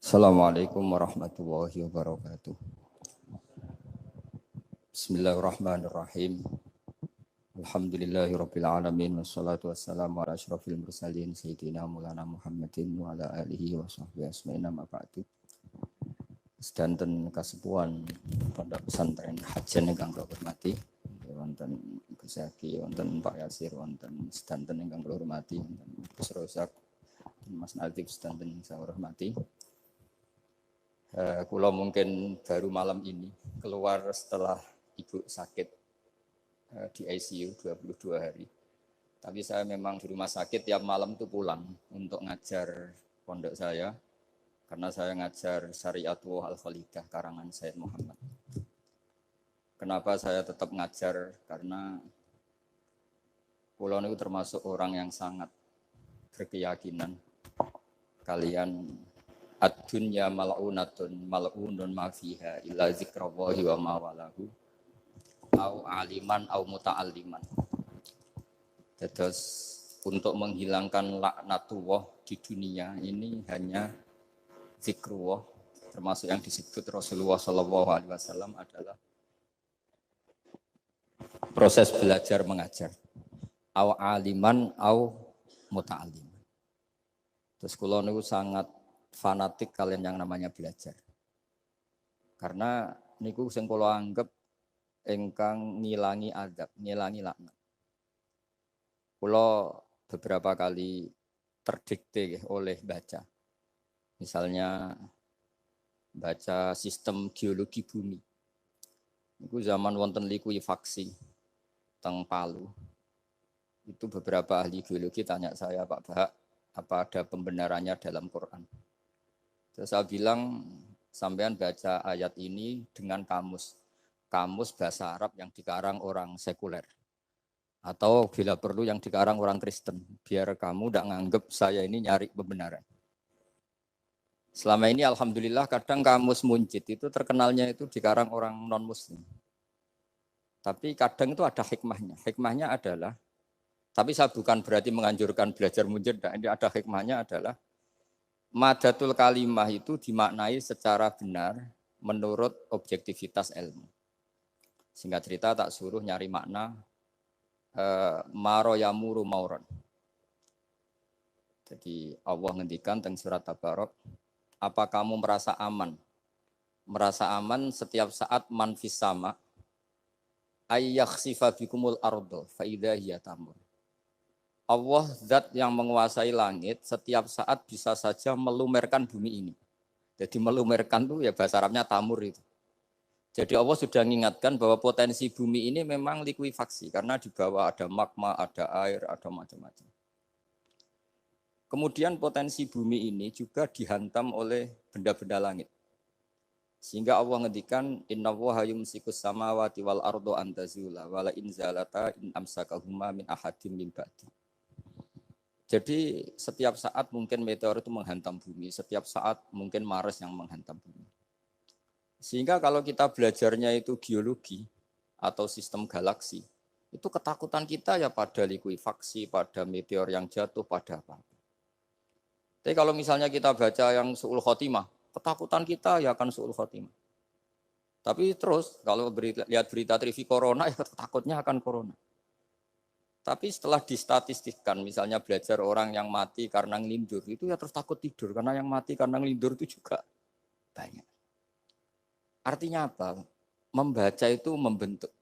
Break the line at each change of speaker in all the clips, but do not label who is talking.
Assalamualaikum warahmatullahi wabarakatuh. Bismillahirrahmanirrahim. Alhamdulillahirabbil alamin wassalatu wassalamu ala asyrofil mursalin sayyidina Maulana Muhammadin wa ala alihi wa sahbihi asma'in amma ba'du. Sedanten kasepuhan Pondok Pesantren Hajan ingkang kula hormati, wonten Gus Zaki, wonten Pak Yasir, wonten sedanten ingkang kula hormati, wonten Gus Rozak, Mas Nadif sedanten ingkang saya hormati. Kula mungkin baru malam ini keluar setelah ibu sakit di ICU 22 hari. Tapi saya memang di rumah sakit tiap malam tuh pulang untuk ngajar pondok saya. Karena saya ngajar Syariatullah Al-Khalidah karangan Sayyid Muhammad. Kenapa saya tetap ngajar? Karena kula niku termasuk orang yang sangat berkeyakinan kalian ad-dunya mal'unatun mal'unun ma fiha illa zikrallahi wa ma walahu au aliman au muta'alliman. Terus untuk menghilangkan laknatullah di dunia ini hanya zikrullah, termasuk yang disebut Rasulullah SAW adalah proses belajar mengajar au aliman au muta'alliman. Terus kula niku sangat fanatik kalian yang namanya belajar. Karena niku sing kula anggap ingkang ngilangi adab, ngilangi laknat. Kula beberapa kali terdikte oleh baca. Misalnya baca sistem geologi bumi. Niku zaman wonten likuifaksi teng Palu. Itu beberapa ahli geologi tanya saya, Pak Bahak, apa ada pembenarannya dalam Quran? Terus saya bilang, sampean baca ayat ini dengan kamus bahasa Arab yang dikarang orang sekuler. Atau bila perlu yang dikarang orang Kristen. Biar kamu tidak nganggep saya ini nyari pembenaran. Selama ini alhamdulillah kadang kamus Munjid itu terkenalnya itu dikarang orang non-muslim. Tapi kadang itu ada hikmahnya. Hikmahnya adalah, tapi saya bukan berarti menganjurkan belajar Munjid. Ini ada hikmahnya adalah, madatul kalimah itu dimaknai secara benar menurut objektivitas ilmu. Singkat cerita tak suruh nyari makna maro yamuru mauron. Jadi Allah ngendikan teng surat Tabarok, apa kamu merasa aman? Merasa aman setiap saat man fis sama ayyakhsifa bikumul ardo fa idza hiya tamur. Allah zat yang menguasai langit setiap saat bisa saja melumerkan bumi ini. Jadi melumerkan itu ya bahasa Arabnya tamur itu. Jadi Allah sudah mengingatkan bahwa potensi bumi ini memang likuifaksi karena di bawah ada magma, ada air, ada macam-macam. Kemudian potensi bumi ini juga dihantam oleh benda-benda langit. Sehingga Allah ngendikan innallaha yumsikus samawati wal ardo an tazula wala in zalata in amsakahuma min ahadim min ba'di. Jadi setiap saat mungkin meteor itu menghantam bumi, setiap saat mungkin Mars yang menghantam bumi. Sehingga kalau kita belajarnya itu geologi atau sistem galaksi, itu ketakutan kita ya pada likuifaksi, pada meteor yang jatuh, pada apa. Tapi kalau misalnya kita baca yang su'ul khotimah, ketakutan kita ya akan su'ul khotimah. Tapi terus kalau lihat berita TV corona, ya takutnya akan corona. Tapi setelah distatistikkan, misalnya belajar orang yang mati karena ngelindur, itu ya terus takut tidur, karena yang mati karena ngelindur itu juga banyak. Artinya apa? Membaca itu membentuk.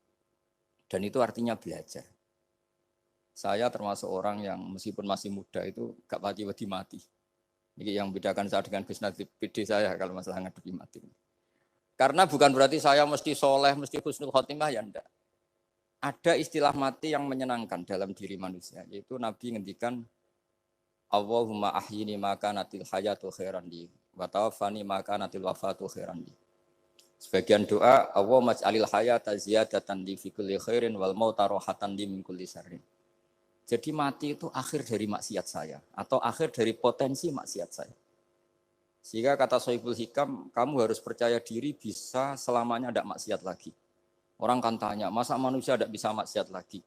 Dan itu artinya belajar. Saya termasuk orang yang meskipun masih muda itu gak pati-pati mati. Ini yang membedakan saya dengan Gus Nadif PD saya kalau masalah ngadepi mati. Karena bukan berarti saya mesti soleh, mesti husnul khotimah, ya enggak. Ada istilah mati yang menyenangkan dalam diri manusia, yaitu Nabi ngendikan Allahumma ahyini maka natil hayatu khairan li wa tawaffani maka natil wafatu khairan li. Sebagian doa Allahumma ij'alil hayata ziyadatan li fi kulli khairin wal mauta rahatan li min kulli syarrin. Jadi mati itu akhir dari maksiat saya atau akhir dari potensi maksiat saya. Sehingga kata Sohibul Hikam, kamu harus percaya diri bisa selamanya tidak maksiat lagi. Orang kan tanya, masa manusia tidak bisa maksiat lagi?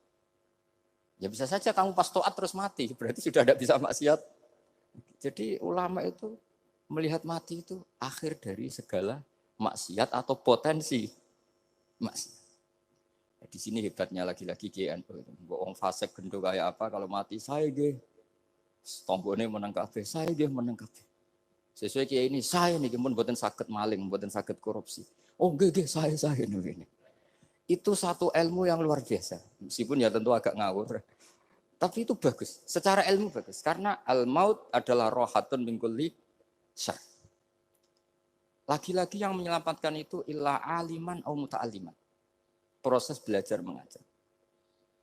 Ya bisa saja kamu pas toat terus mati, berarti sudah tidak bisa maksiat. Jadi ulama itu Melihat mati itu akhir dari segala maksiat atau potensi maksiat. Di sini hebatnya lagi-lagi GNU itu. Wong fasik gendo kayak apa kalau mati saya ge. Tombone menang kabeh, saya ge menang kabeh. Sesuai kiai ini saya nih pun mboten saged maling, mboten saged korupsi. Oh nggih saya ini. Itu satu ilmu yang luar biasa. Meskipun ya tentu agak ngawur. Tapi itu bagus. Secara ilmu bagus karena al-maut adalah rohatun min kulli syarr. Lagi-lagi yang menyelamatkan itu illa aliman au muta'alliman. Proses belajar mengajar.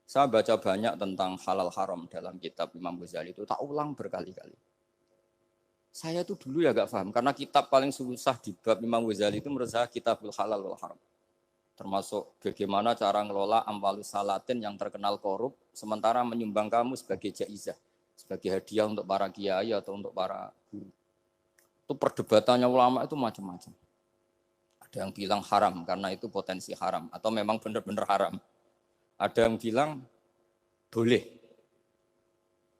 Saya baca banyak tentang halal haram dalam kitab Imam Ghazali itu, tak ulang berkali-kali. Saya tuh dulu ya gak paham, karena kitab paling susah di bab Imam Ghazali itu menurut saya kitabul halal wal haram. Termasuk bagaimana cara ngelola amwalus salatin yang terkenal korup, sementara menyumbang kamu sebagai jaizah, sebagai hadiah untuk para kiai atau untuk para guru. Itu perdebatannya ulama itu macam-macam. Ada yang bilang haram karena itu potensi haram, atau memang benar-benar haram. Ada yang bilang boleh.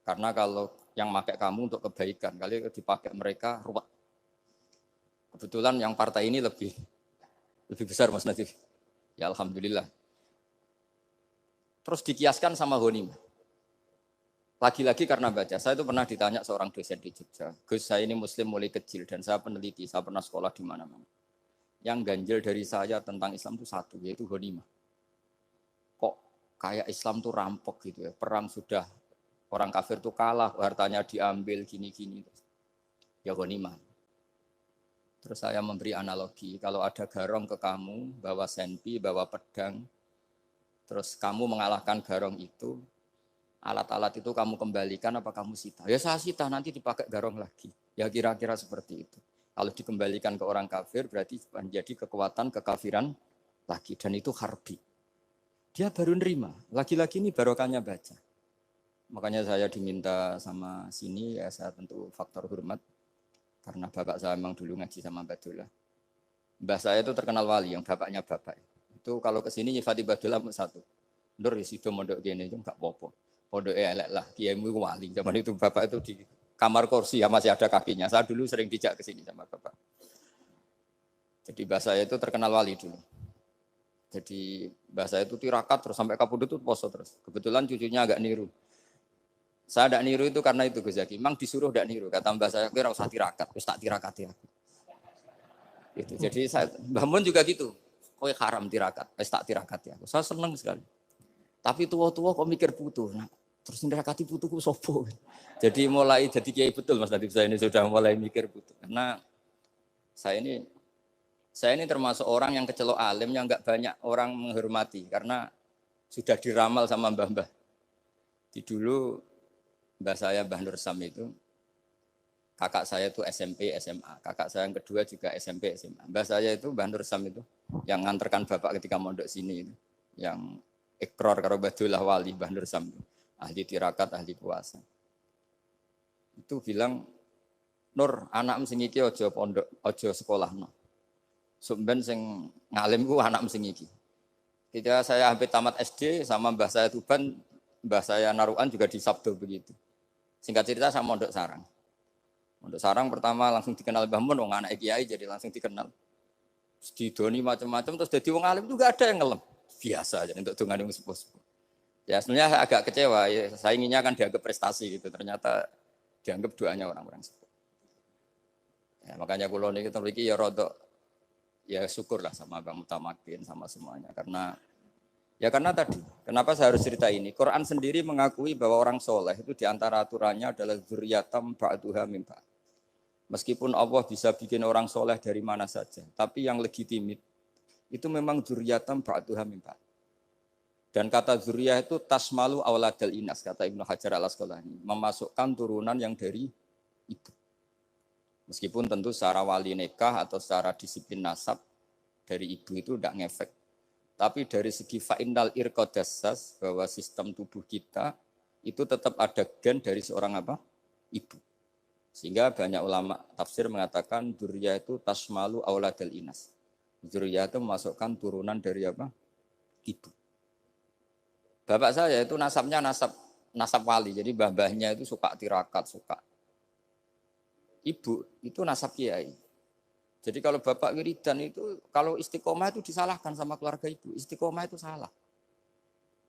Karena kalau yang pakai kamu untuk kebaikan, kali dipakai mereka ruwet. Kebetulan yang partai ini lebih besar Mas Nadif. Ya alhamdulillah. Terus dikiaskan sama ghanimah. Lagi-lagi karena baca, saya itu pernah ditanya seorang dosen di Jogja. Gus, saya ini muslim mulai kecil dan saya peneliti, saya pernah sekolah di mana-mana. Yang ganjil dari saya tentang Islam itu satu, yaitu ghanimah. Kok kayak Islam tuh rampok gitu ya, perang sudah orang kafir tuh kalah, hartanya diambil gini-gini. Ya ghanimah. Terus saya memberi analogi, kalau ada garong ke kamu, bawa senpi, bawa pedang, terus kamu mengalahkan garong itu, alat-alat itu kamu kembalikan apa kamu sita? Ya saya sita, nanti dipakai garong lagi. Ya kira-kira seperti itu. Kalau dikembalikan ke orang kafir, berarti menjadi kekuatan kekafiran lagi. Dan itu harbi. Dia baru nerima. Lagi-lagi ini barokahnya baca. Makanya saya diminta sama sini, ya saya tentu faktor hormat. Karena bapak saya memang dulu ngaji sama Badullah. Mbah saya itu terkenal wali, yang bapaknya bapak. Itu kalau kesini nyifati Badullah satu. Nur disitu mondok gini itu enggak apa-apa. Pondok elek lah, kiaimu wali. Zaman itu bapak itu di kamar kursi ya masih ada kakinya. Saya dulu sering dijak ke sini sama bapak. Jadi mbah saya itu terkenal wali dulu. Jadi mbah saya itu tirakat terus sampai kapundhut itu poso terus. Kebetulan cucunya agak niru. Saya tidak niru itu karena itu Gus Zaki. Memang disuruh tidak niru. Kata mbak saya, kira usah tirakat. Terus tak tirakati aku. Gitu. Jadi saya, Mbah Mun juga gitu. Kowe haram tirakat. Terus tak tirakati aku. Saya senang sekali. Tapi tua-tua kok mikir putu. Nah, terus tirakati putuku sopo. Jadi mulai jadi kiai betul Mas Nadif. Saya ini sudah mulai mikir putu. Karena saya ini termasuk orang yang kecelok alim yang enggak banyak orang menghormati. Karena sudah diramal sama mbah-mbah. Di dulu mbah saya Mbah Nur Sam itu, kakak saya itu SMP, SMA. Kakak saya yang kedua juga SMP, SMA. Mbah saya itu Mbah Nur Sam itu, yang nganterkan bapak ketika mondok sini itu. Yang ikrar karo Badullah wali Mbah Nur Sam itu. Ahli tirakat, ahli puasa. Itu bilang, Nur, anak sing iki aja pondok, aja sekolah no. Sumben sing ngalim ku anak sing iki. Ketika saya hampir tamat SD sama mbah saya Tuban, mbah saya Naruan juga di Sabdo begitu. Singkat cerita saya mondok sarang. Mondok sarang pertama langsung dikenal Mbah Mun, wong anak kiai jadi langsung dikenal. Terus didoni macam-macam terus jadi wong alim juga ada yang ngelem. Biasa aja untuk dongan yang sepuh-sepuh. Ya sebenarnya saya agak kecewa, ya, saya inginnya kan dianggap prestasi gitu. Ternyata dianggap doanya orang-orang sepuh. Ya, makanya kulo niki mriki ya rodok ya syukurlah sama Bang Mutamakin sama semuanya karena tadi, kenapa saya harus cerita ini? Quran sendiri mengakui bahwa orang soleh itu diantara aturannya adalah dzurriyyatam ba'duha min ba'd. Meskipun Allah bisa bikin orang soleh dari mana saja, tapi yang legitimit itu memang dzurriyyatam ba'duha min ba'd. Dan kata dzurriyah itu tasmalu auladal inas, kata Ibnu Hajar al-Asqalani, memasukkan turunan yang dari ibu. Meskipun tentu secara wali nikah atau secara disiplin nasab dari ibu itu tidak ngefek. Tapi dari segi fa'innal irqadassas, bahwa sistem tubuh kita itu tetap ada gen dari seorang apa? Ibu. Sehingga banyak ulama tafsir mengatakan dzurriyyah itu tasmalu auladal inas. Dzurriyyah itu memasukkan turunan dari apa? Ibu. Bapak saya itu nasabnya nasab wali. Jadi mbah-mbahnya itu suka tirakat, suka. ibu itu nasab kiai. Jadi kalau bapak wiridan itu, kalau istiqomah itu disalahkan sama keluarga ibu. Istiqomah itu salah.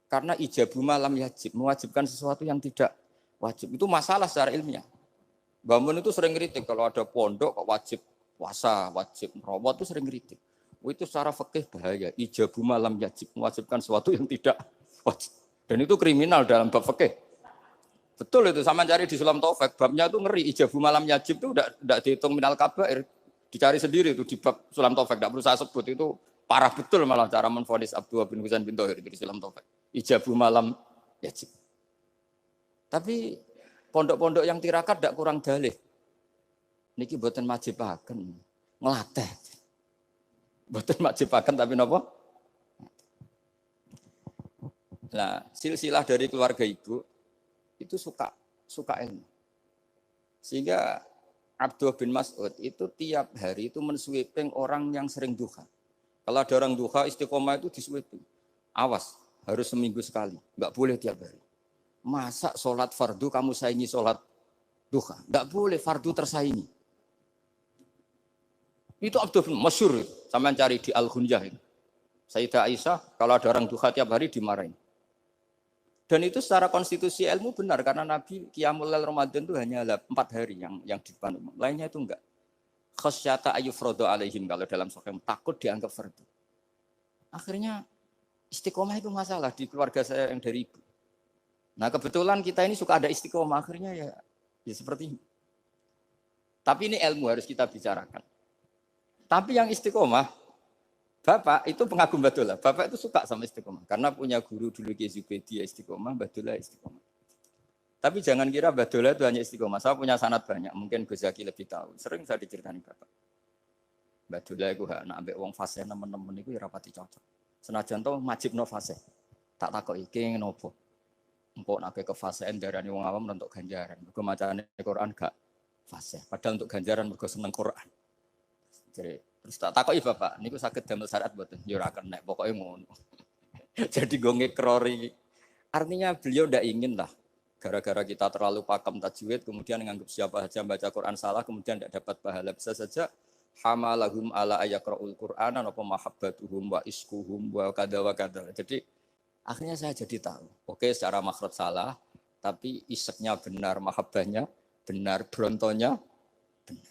Karena ijabu malam yajib, mewajibkan sesuatu yang tidak wajib. Itu masalah secara ilmiah. Mbah Mun itu sering kritik kalau ada pondok kok wajib puasa, wajib merawat itu sering kritik. Itu secara fikih bahaya. Ijabu malam yajib, mewajibkan sesuatu yang tidak wajib. Dan itu kriminal dalam bab fikih. Betul itu, sama cari di Sulam Taufik, babnya itu ngeri. Ijabu malam yajib itu tidak dihitung minal kabair. Dicari sendiri itu di bab Sulam Taufik, tidak perlu saya sebut, itu parah betul malah cara menvonis Abdullah bin Husain bin Thohir di Sulam Taufik. Ijabu malam yajib. Tapi pondok-pondok yang tirakat tidak kurang dalih. Niki boten majibaken, ngelatih. Boten majibaken tapi napa? Nah, silsilah dari keluarga ibu itu suka ilmu. Sehingga Abdullah bin Mas'ud itu tiap hari itu mensweeping orang yang sering duha. Kalau ada orang duha istiqomah itu disweeping. Awas, harus seminggu sekali, nggak boleh tiap hari. Masa sholat fardu kamu saingi sholat duha? Nggak boleh, fardu tersaingi. Itu Abdullah bin masyhur, sampean cari di Al-Ghunyah itu. Sayyidah Aisyah kalau ada orang duha tiap hari dimarahin. Dan itu secara konstitusi ilmu benar karena Nabi Qiyamul Lail Ramadan itu hanya 4 hari yang di depan umum. Lainnya itu enggak. Khasyata ayyufrodo alaihim kalau dalam sahih takut dianggap fardu. Akhirnya istiqomah itu masalah di keluarga saya yang dari ibu. Nah kebetulan kita ini suka ada istiqomah akhirnya ya seperti ini. Tapi ini ilmu harus kita bicarakan. Tapi yang istiqomah Bapak itu pengagum Badulah. Bapak itu suka sama istiqomah. Karena punya guru dulu Ki Zubedi istiqomah, Badulah istiqomah. Tapi jangan kira Badulah itu hanya istiqomah. Saya punya sanad banyak. Mungkin Gus Zaki lebih tahu. Sering saya diceritain Bapak. Badulah itu anak ambek wong fasih teman-teman itu rapati cocok. Senajan to majibno fasih. Tak takok iki ngopo. Engko nek kefasihan darani wong awam untuk ganjaran. Mergo macane Quran gak fasih. Padahal untuk ganjaran mergo seneng Quran. Jadi terus tak takoki Bapak, niku saged damel syariat mboten? Ya ora kena, pokoke ngono. Jadi gue ngekrori. Artinya beliau ndak ingin lah gara-gara kita terlalu pakem tajwid kemudian menganggap siapa saja baca Quran salah kemudian tidak dapat pahala. Bisa saja hamalahum ala ayaqraul Qur'ana apa mahabbatuhum wa iskuhum wa kada wa kada. Jadi akhirnya saya jadi tahu. Oke, secara makhraj salah, tapi iseknya benar, mahabbahnya benar, brontonya benar.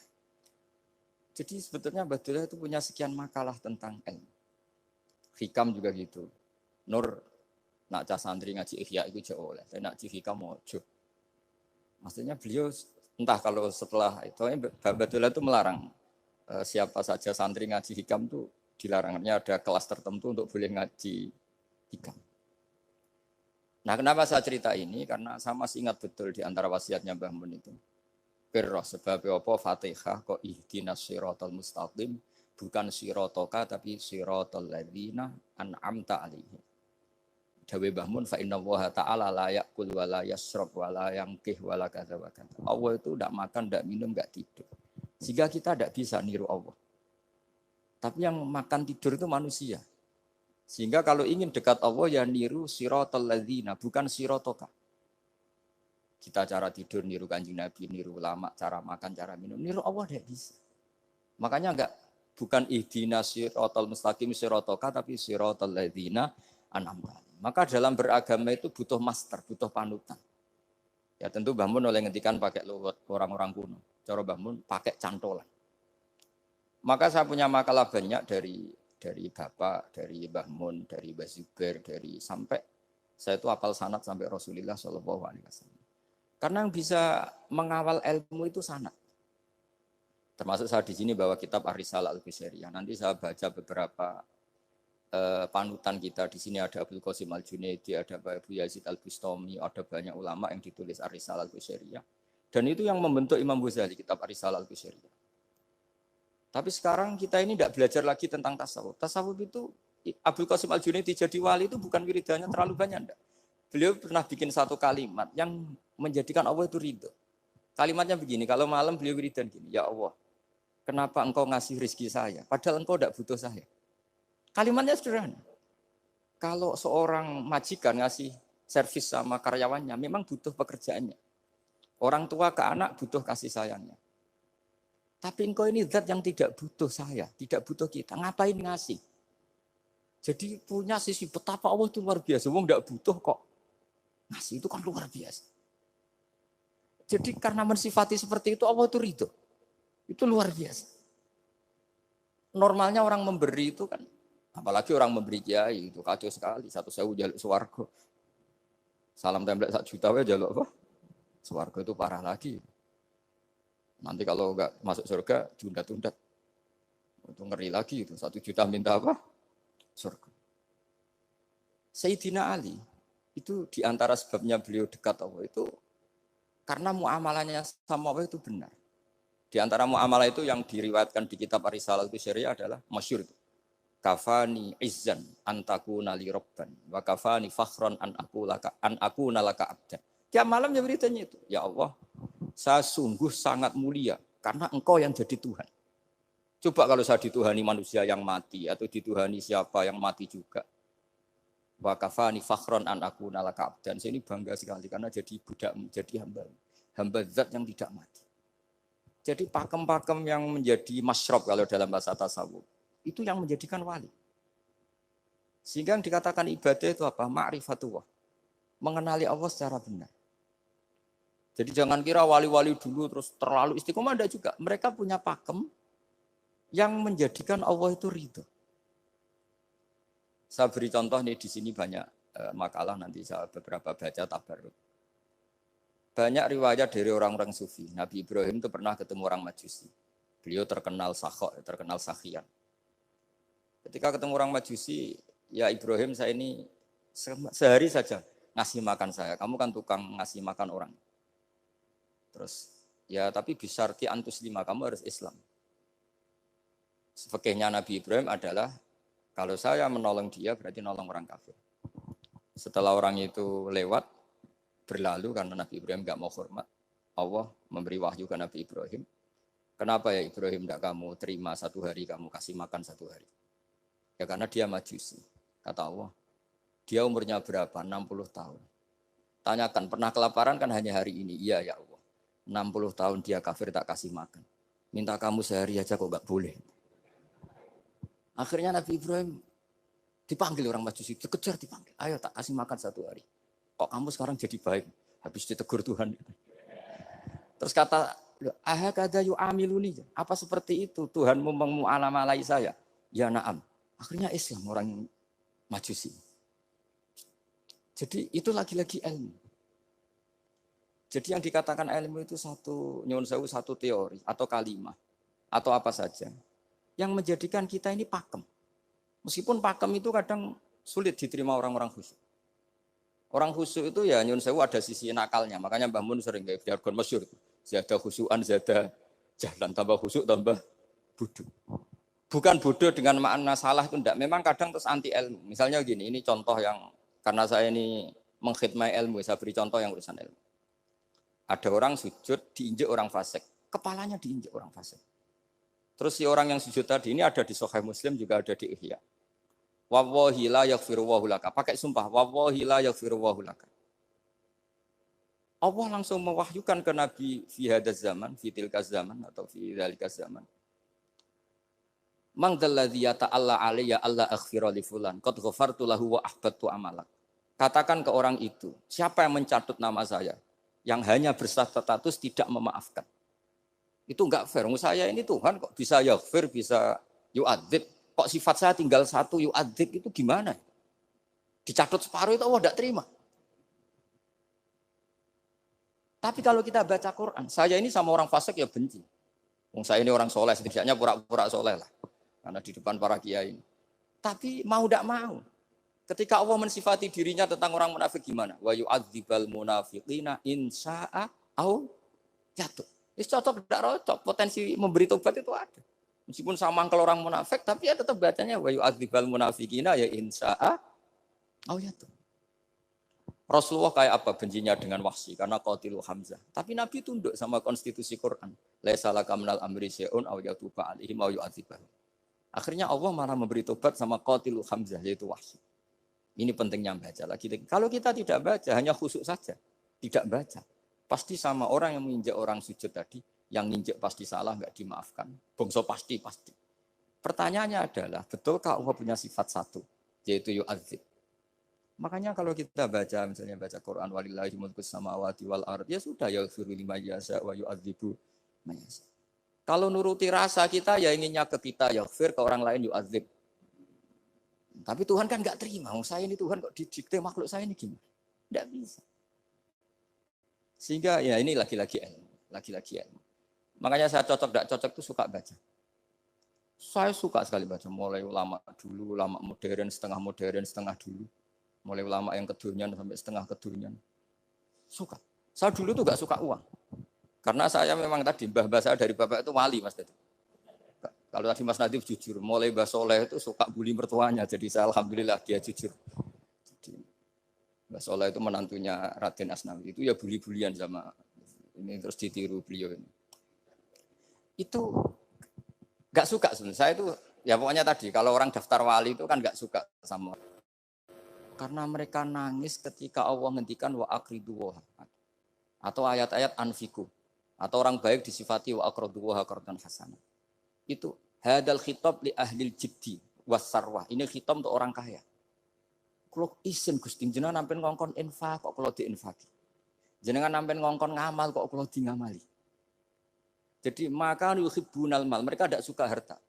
Jadi sebetulnya Badulah itu punya sekian makalah tentang ilmu. Hikam juga gitu. Nur nak cah santri ngaji ihya itu jauh oleh. Tapi nak ngaji hikam mojo. Maksudnya beliau entah kalau setelah itu Badulah itu melarang siapa saja santri ngaji hikam itu dilarangnya ada kelas tertentu untuk boleh ngaji hikam. Nah kenapa saya cerita ini? Karena saya masih ingat betul di antara wasiatnya Mbah Mun itu. Pirroh sebab apa Fatihah kok ihdinas siratal mustaqim bukan siratoka tapi siratal ladzina an'amta alaihim. Dawe Mbah Mun fa innallaha ta'ala la yaqul wa la yasrab wa la yanqih wa la kadza wa kadza. Allah itu enggak makan, enggak minum, enggak tidur. Sehingga kita enggak bisa niru Allah. Tapi yang makan tidur itu manusia. Sehingga kalau ingin dekat Allah ya niru siratal ladzina bukan siratoka. Kita cara tidur niru Kanjeng Nabi, niru ulama, cara makan, cara minum, niru Allah tidak bisa. Makanya bukan ihdinas siratal mustaqim siratoka tapi siratal ladzina an'amta. Maka dalam beragama itu butuh master, butuh panutan. Ya tentu Mbah Mun oleh ngendikan pakai luwet orang-orang kuno. Cara Mbah Mun pakai cantolan. Maka saya punya makalah banyak dari Bapak, dari Mbah Mun, dari Mbah Zubair, dari sampai saya itu hafal sanad sampai Rasulullah SAW. Karena yang bisa mengawal ilmu itu sanad. Termasuk saya di sini bawa kitab Ar-Risalah Al-Qusairiyah. Nanti saya baca beberapa panutan kita. Di sini ada Abdul Qasim Al-Junaidi, ada Abu Yazid Al-Bustami, ada banyak ulama yang ditulis Ar-Risalah Al-Qusairiyah. Dan itu yang membentuk Imam Ghazali, kitab Ar-Risalah Al-Qusairiyah. Tapi sekarang kita ini tidak belajar lagi tentang tasawuf. Tasawuf itu Abdul Qasim Al-Junaidi jadi wali itu bukan wiridannya terlalu banyak. Enggak. Beliau pernah bikin satu kalimat yang menjadikan Allah itu ridho. Kalimatnya begini, kalau malam beliau wiridan gini, ya Allah, kenapa engkau ngasih rezeki saya? Padahal engkau tidak butuh saya. Kalimatnya sederhana. Kalau seorang majikan ngasih servis sama karyawannya, memang butuh pekerjaannya. Orang tua ke anak butuh kasih sayangnya. Tapi engkau ini zat yang tidak butuh saya, tidak butuh kita. Ngapain ngasih? Jadi punya sisi betapa Allah itu luar biasa. Wong tidak butuh kok. Ngasih itu kan luar biasa. Jadi karena mensifati seperti itu Allah itu ridho. Itu luar biasa. Normalnya orang memberi itu kan, apalagi orang memberi kiai itu kacau sekali. 1.000 jaluk swarga. Salam template 1 juta ya jaluk apa? Swarga itu parah lagi. Nanti kalau enggak masuk surga, tunda-tunda. Itu ngeri lagi itu. 1 juta minta apa? Surga. Sayyidina Ali, itu diantara sebabnya beliau dekat Allah itu, karena muamalahnya sama Allah itu benar. Di antara muamalah itu yang diriwayatkan di kitab Ar-Risalah itu syariah adalah masyhur itu. Kafani izzan antakuna li rabban wa kafani fakhran an aku nalaka abdan. Tiap malam ya beritanya itu. Ya Allah, saya sungguh sangat mulia karena engkau yang jadi Tuhan. Coba kalau saya dituhani manusia yang mati atau dituhani siapa yang mati juga. Wa kafani fakhran an aku nalaka abdan. Saya ini bangga sekali karena jadi budak, jadi hamba zat yang tidak mati. Jadi pakem-pakem yang menjadi masyrob kalau dalam bahasa tasawuf itu yang menjadikan wali. Sehingga yang dikatakan ibadah itu apa? Ma'rifatullah. Mengenali Allah secara benar. Jadi jangan kira wali-wali dulu terus terlalu istiqomah, ada juga. Mereka punya pakem yang menjadikan Allah itu ridho. Saya beri contoh nih, di sini banyak makalah, nanti saya beberapa baca tabarruk. Banyak riwayat dari orang-orang sufi. Nabi Ibrahim itu pernah ketemu orang Majusi. Beliau terkenal sakhok, terkenal sakhian. Ketika ketemu orang Majusi, ya Ibrahim, saya ini sehari saja ngasih makan saya. Kamu kan tukang ngasih makan orang. Terus, ya tapi bisyarti antus lima, kamu harus Islam. Fikihnya Nabi Ibrahim adalah, kalau saya menolong dia berarti nolong orang kafir. Setelah orang itu lewat, berlalu karena Nabi Ibrahim gak mau hormat, Allah memberi wahyu ke Nabi Ibrahim. Kenapa ya Ibrahim tidak kamu terima 1 hari, kamu kasih makan 1 hari? Ya karena dia Majusi. Kata Allah, dia umurnya berapa? 60 tahun. Tanyakan, pernah kelaparan kan hanya hari ini? Iya ya Allah. 60 tahun dia kafir tak kasih makan. Minta kamu sehari aja kok gak boleh. Akhirnya Nabi Ibrahim dipanggil orang Majusi, dikejar dipanggil. Ayo tak kasih makan 1 hari. Kok kamu sekarang jadi baik? Habis ditegur Tuhan. Terus kata, ahakada yu'amiluni. Apa seperti itu? Tuhanmu mengu'alamalai saya. Ya na'am. Akhirnya Islam orang Majusi. Jadi itu lagi-lagi ilmu. Jadi yang dikatakan ilmu itu nyuwun sewu, satu teori atau kalimat atau apa saja yang menjadikan kita ini pakem. Meskipun pakem itu kadang sulit diterima orang-orang khusyuk. Orang khusyuk itu ya nyuwun sewu ada sisi nakalnya. Makanya Mbah Mun sering kayak jargon masyhur. Zada khusyuan, zada jalan, tambah khusyuk tambah bodoh. Bukan bodoh dengan makna salah itu enggak. Memang kadang terus anti ilmu. Misalnya gini, ini contoh yang karena saya ini mengkhidmati ilmu, saya beri contoh yang urusan ilmu. Ada orang sujud diinjek orang fasik, kepalanya diinjek orang fasik. Terus si orang yang sujud tadi ini ada di Sahih Muslim, juga ada di Ihya. Wallahi la yaghfirullahu laka. Pakai sumpah, wallahi la yaghfirullahu laka. Allah langsung mewahyukan ke Nabi fi hadzal zaman, fi tilkaz zaman atau fi dzalikaz zaman. Mang dalladzi yata'alla alayya alla aghfira li fulan qad ghafartu lahu wa ahbattu amalak. Katakan ke orang itu, siapa yang mencatut nama saya yang hanya berstatus tidak memaafkan. Itu enggak fair. Saya ini Tuhan kok bisa yaghfir, bisa yu'adzib. Kok sifat saya tinggal 1 yu'adzib, itu gimana? Dicatut separuh itu Allah enggak terima. Tapi kalau kita baca Quran, saya ini sama orang fasik ya benci. Saya ini orang soleh, setidaknya pura-pura soleh lah. Karena di depan para kiai ini. Tapi mau tidak mau. Ketika Allah mensifati dirinya tentang orang munafik gimana? Wa yu'adzibal munafiqina insya'a au jatuh. Itu cocok tidak cocok. Potensi memberi tobat itu ada. Meskipun sama kalau orang munafik, tapi ya tetap bacanya wa yu'adzibal munafiqina ya insya'a au jatuh. Rasulullah kayak apa bencinya dengan Wahsy karena qatilu Hamzah. Tapi Nabi tunduk sama konstitusi Quran. Laisa laka minal amri syai'un aw yatuba alaihim aw yu'adzibahum. Akhirnya Allah malah memberi tobat sama qatilu Hamzah yaitu Wahsy. Ini pentingnya baca lagi. Kalau kita tidak baca, hanya khusyuk saja, tidak baca, pasti sama orang yang menginjak orang sujud tadi, Yang nginjek pasti salah, enggak dimaafkan. Bongso pasti. Pertanyaannya adalah, betulkah Allah punya sifat satu, yaitu yu'adzib? Makanya kalau kita baca, misalnya baca Quran, walillahi mulkus samawati wal ard, ya sudah, yaghfiru liman yasha wa yu'adzibu man yasha. Kalau nuruti rasa kita, ya inginnya ke kita, yaghfir, ke orang lain yu'adzib. Tapi Tuhan kan enggak terima, saya ini Tuhan kok didikte makhluk saya ini gimana? Enggak bisa. Sehingga ya ini lagi-lagi ilmu. Makanya saya cocok, tidak cocok itu suka baca. Saya suka sekali baca, mulai ulama dulu, ulama modern, setengah dulu. Mulai ulama yang kedunian sampai setengah kedunian. Suka. Saya dulu tuh gak suka uang. Karena saya memang tadi, mbah-mbah saya dari bapak itu wali Mas Nadif. Kalau tadi Mas Nadif jujur, mulai Mbah Soleh itu suka bully mertuanya. Jadi saya alhamdulillah dia jujur. Jadi, Mbah Soleh itu menantunya Raden Asnawi. Itu ya bully-bulian sama ini terus ditiru beliau ini. Itu gak suka sebenarnya. Saya itu ya pokoknya tadi kalau orang daftar wali itu kan gak suka sama. Karena mereka nangis ketika Allah ngendikan wa aqridu wa atau ayat-ayat anfiku atau orang baik disifati wa aqridu wa qardan hasanah. Itu hadal khitab li ahlil jiddi was sarwah. Ini khitab untuk orang kaya. Kalau isin Gusti jenengan nampen ngongkon infak kok kalau diinfaki. Jenengan nampen ngongkon ngamal kok kalau di ngamali. Jadi maka yuhibbunal mal, mereka tidak suka harta.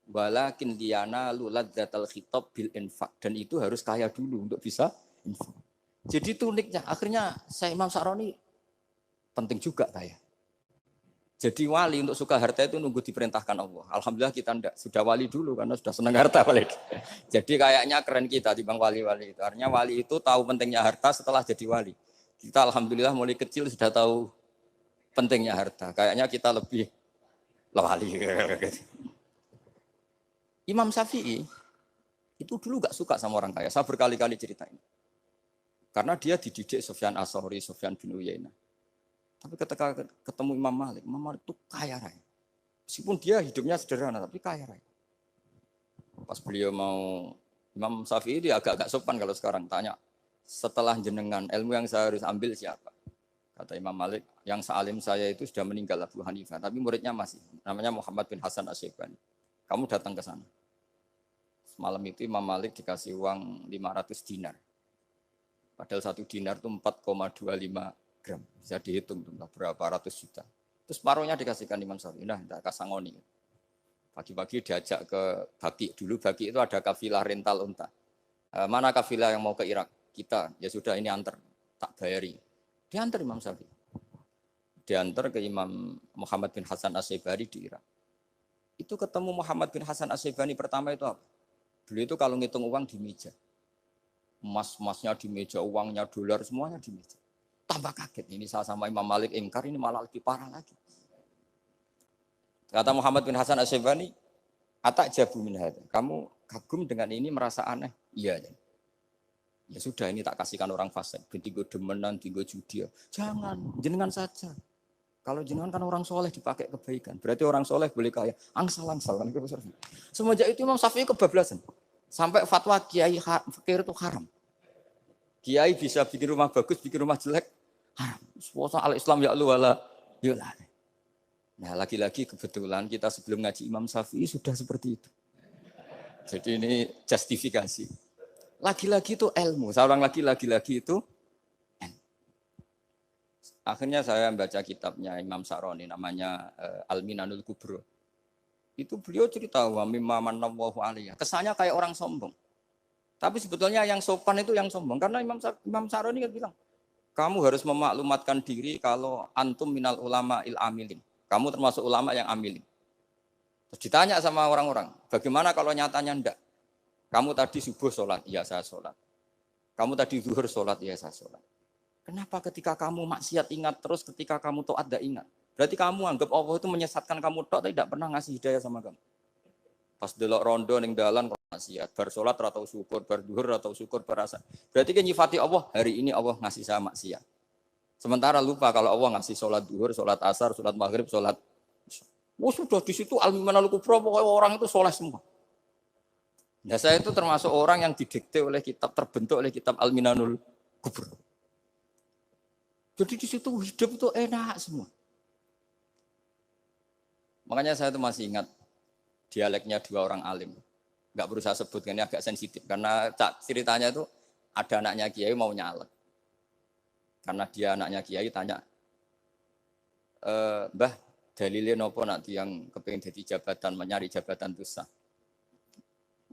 Walakin liyana luladzatal khitab bil infak, dan itu harus kaya dulu untuk bisa infak. Jadi itu uniknya. Akhirnya saya Imam Sa'roni penting juga kaya. Jadi wali untuk suka harta itu nunggu diperintahkan Allah. Alhamdulillah kita tidak, sudah wali dulu karena sudah senang harta wali. Jadi kayaknya keren kita dibanding wali-wali itu. Artinya wali itu tahu pentingnya harta setelah jadi wali. Kita alhamdulillah mulai kecil sudah tahu pentingnya harta. Kayaknya kita lebih wali. Imam Syafi'i itu dulu gak suka sama orang kaya. Saya berkali-kali ceritain. Karena dia dididik Sufyan As-Tsauri, Sufyan bin Uyainah. Tapi ketika ketemu Imam Malik itu kaya raya. Meskipun dia hidupnya sederhana, tapi kaya raya. Pas beliau mau, Imam Syafi'i dia agak-agak sopan kalau sekarang tanya, setelah jenengan, ilmu yang saya harus ambil siapa? Kata Imam Malik, yang sealim saya itu sudah meninggal Abu Hanifah, tapi muridnya masih, namanya Muhammad bin Hasan Asy-Syaibani. Kamu datang ke sana. Semalam itu Imam Malik dikasih uang 500 dinar. Padahal 1 dinar itu 4,25 gram. Bisa dihitung berapa ratus juta. Terus separuhnya dikasihkan Imam Syafi'i. Nah, tidak kasangoni. Pagi-pagi diajak ke Baki. Dulu Baki itu ada kafilah rental unta. Mana kafilah yang mau ke Irak? Kita. Ya sudah ini antar. Tak bayari. Diantar Imam Syafi'i. Diantar ke Imam Muhammad bin Hasan Asy-Syaibani di Irak. Itu ketemu Muhammad bin Hasan Asy-Syaibani pertama itu apa? Beliau itu kalau ngitung uang di meja. Emas-emasnya di meja, uangnya dolar semuanya di meja. Tambah kaget. Ini saya sama Imam Malik ingkar, ini malah lebih parah lagi. Kata Muhammad bin Hasan Asy-Syaibani, atak jabu min hadza. Kamu kagum dengan ini merasa aneh? Iya. Ya sudah ini tak kasihkan orang fasik. Tinggo demenan, tinggo judi. Jangan, jenengan saja. Kalau jenengan kan orang soleh dipakai kebaikan. Berarti orang soleh boleh kaya. Angsal-angsal. Semenjak itu Imam Syafi'i kebablasan. Sampai fatwa kiai fakir itu haram. Kiai bisa bikin rumah bagus, bikin rumah jelek. Haram. Suasana al-Islam ya Allah wala yulah. Nah lagi-lagi kebetulan kita sebelum ngaji Imam Syafi'i sudah seperti itu. Jadi ini justifikasi. Lagi-lagi itu ilmu. Saya ulang lagi itu akhirnya saya baca kitabnya Imam Sa'roni namanya Al-Minanul Kubro. Itu beliau cerita wa mimma manallahu alaihi. Kesannya kayak orang sombong. Tapi sebetulnya yang sopan itu yang sombong karena Imam Sa'roni kan bilang, kamu harus memaklumatkan diri kalau antum minal ulama il amilin. Kamu termasuk ulama yang amilin. Terus ditanya sama orang-orang, bagaimana kalau nyatanya enggak? Kamu tadi subuh sholat, iya saya sholat. Kamu tadi zuhur sholat, iya saya sholat. Kenapa ketika kamu maksiat ingat terus, ketika kamu taat tidak ingat? Berarti kamu anggap Allah itu menyesatkan kamu tok, tidak pernah ngasih hidayah sama kamu. Pas delok rondo ning dalan kok maksiat, bar salat ora tau syukur, bar zuhur ora tau syukur, bar asar. Berarti kan nyifati Allah, hari ini Allah ngasih saya maksiat. Sementara lupa kalau Allah ngasih salat zuhur, salat asar, salat maghrib, salat. Wah sudah di situ al-minanul kubra, pokoknya orang itu soleh semua. Nah saya itu termasuk orang yang didikte oleh kitab, terbentuk oleh kitab al-minanul kubra. Jadi di situ hidup itu enak semua. Makanya saya tuh masih ingat dialeknya dua orang alim. Nggak perlu saya sebut, ini agak sensitif. Karena ceritanya itu ada anaknya kiai mau nyalek. Karena dia anaknya kiai tanya, Mbah, dalilnya nopo nanti yang kepengen jadi jabatan, mencari jabatan itu sah.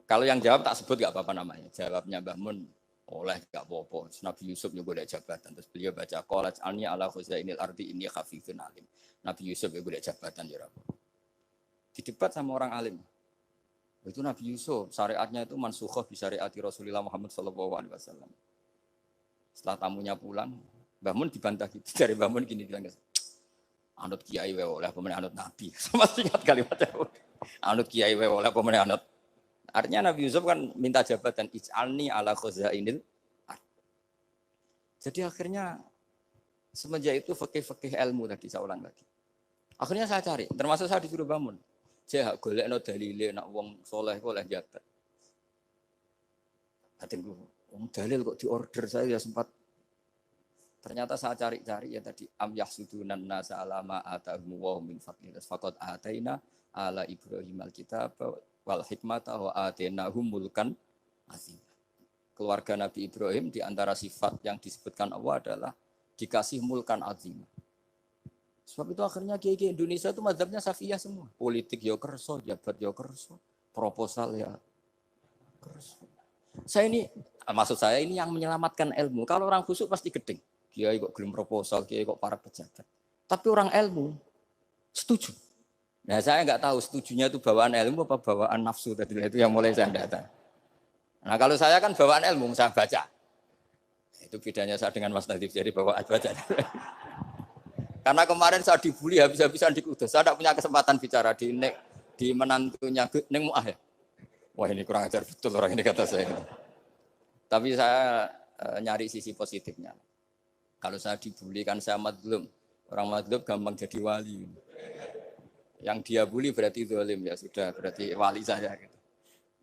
Kalau yang jawab tak sebut nggak apa-apa namanya. Jawabnya Mbah Mun, oleh nggak apa-apa. Nabi Yusuf juga ada jabatan. Terus beliau baca qalat alni ala khuzainil ardi inni khafifun alim. Nabi Yusuf juga ada jabatan ya Rabb. Didebat sama orang alim. Itu Nabi Yusuf, syariatnya itu mansukhoh di syariati Rasulullah Muhammad SAW. Setelah tamunya pulang, Mbah Mun dibantah gitu. Dari Mbah Mun gini bilang, anut kiai wae oleh pemenang anut Nabi. Sama ingat kalimatnya. Anut kiai wae oleh pemenang anut. Artinya Nabi Yusuf kan minta jabatan ij'alni ala khuzainil. Jadi akhirnya semenjak itu fikih-fikih ilmu tadi saya ulang lagi. Akhirnya saya cari, termasuk saya disuruh bangun. Saya golekno dalile nak wong soleh kok oleh jabat. Hatinku, wong dalil kok diorder saya ya sempat. Ternyata saya cari-cari ya tadi am yahsudunan nasa alama atahum wa min fadlillah faqad ataina ala Ibrahim alkitab wal hikmata wa atainahum mulkan azim. Keluarga Nabi Ibrahim di antara sifat yang disebutkan Allah adalah dikasih mulkan azim. Sebab itu akhirnya kiai-kiai Indonesia itu mazhabnya Safiyah semua. Politik ya kerso, jabat ya kerso, proposal ya kerso. Maksud saya ini yang menyelamatkan ilmu. Kalau orang khusyuk pasti gedeng. Kiai kok gelem proposal, kiai kok para pejabat. Tapi orang ilmu setuju. Nah saya nggak tahu setujunya itu bawaan ilmu apa bawaan nafsu tadi itu yang mulai saya data. Nah kalau saya kan bawaan ilmu, saya baca. Itu bedanya saya dengan Mas Nadif, jadi bawaan baca. Karena kemarin saya dibully habis-habisan di Kudus. Saya tidak punya kesempatan bicara di menantunya Neng Mu'ah ya. Wah ini kurang ajar betul orang ini kata saya. Tapi saya nyari sisi positifnya. Kalau saya dibully kan saya madlum. Orang madlum gampang jadi wali. Yang dia bully berarti zalim ya sudah berarti wali saya.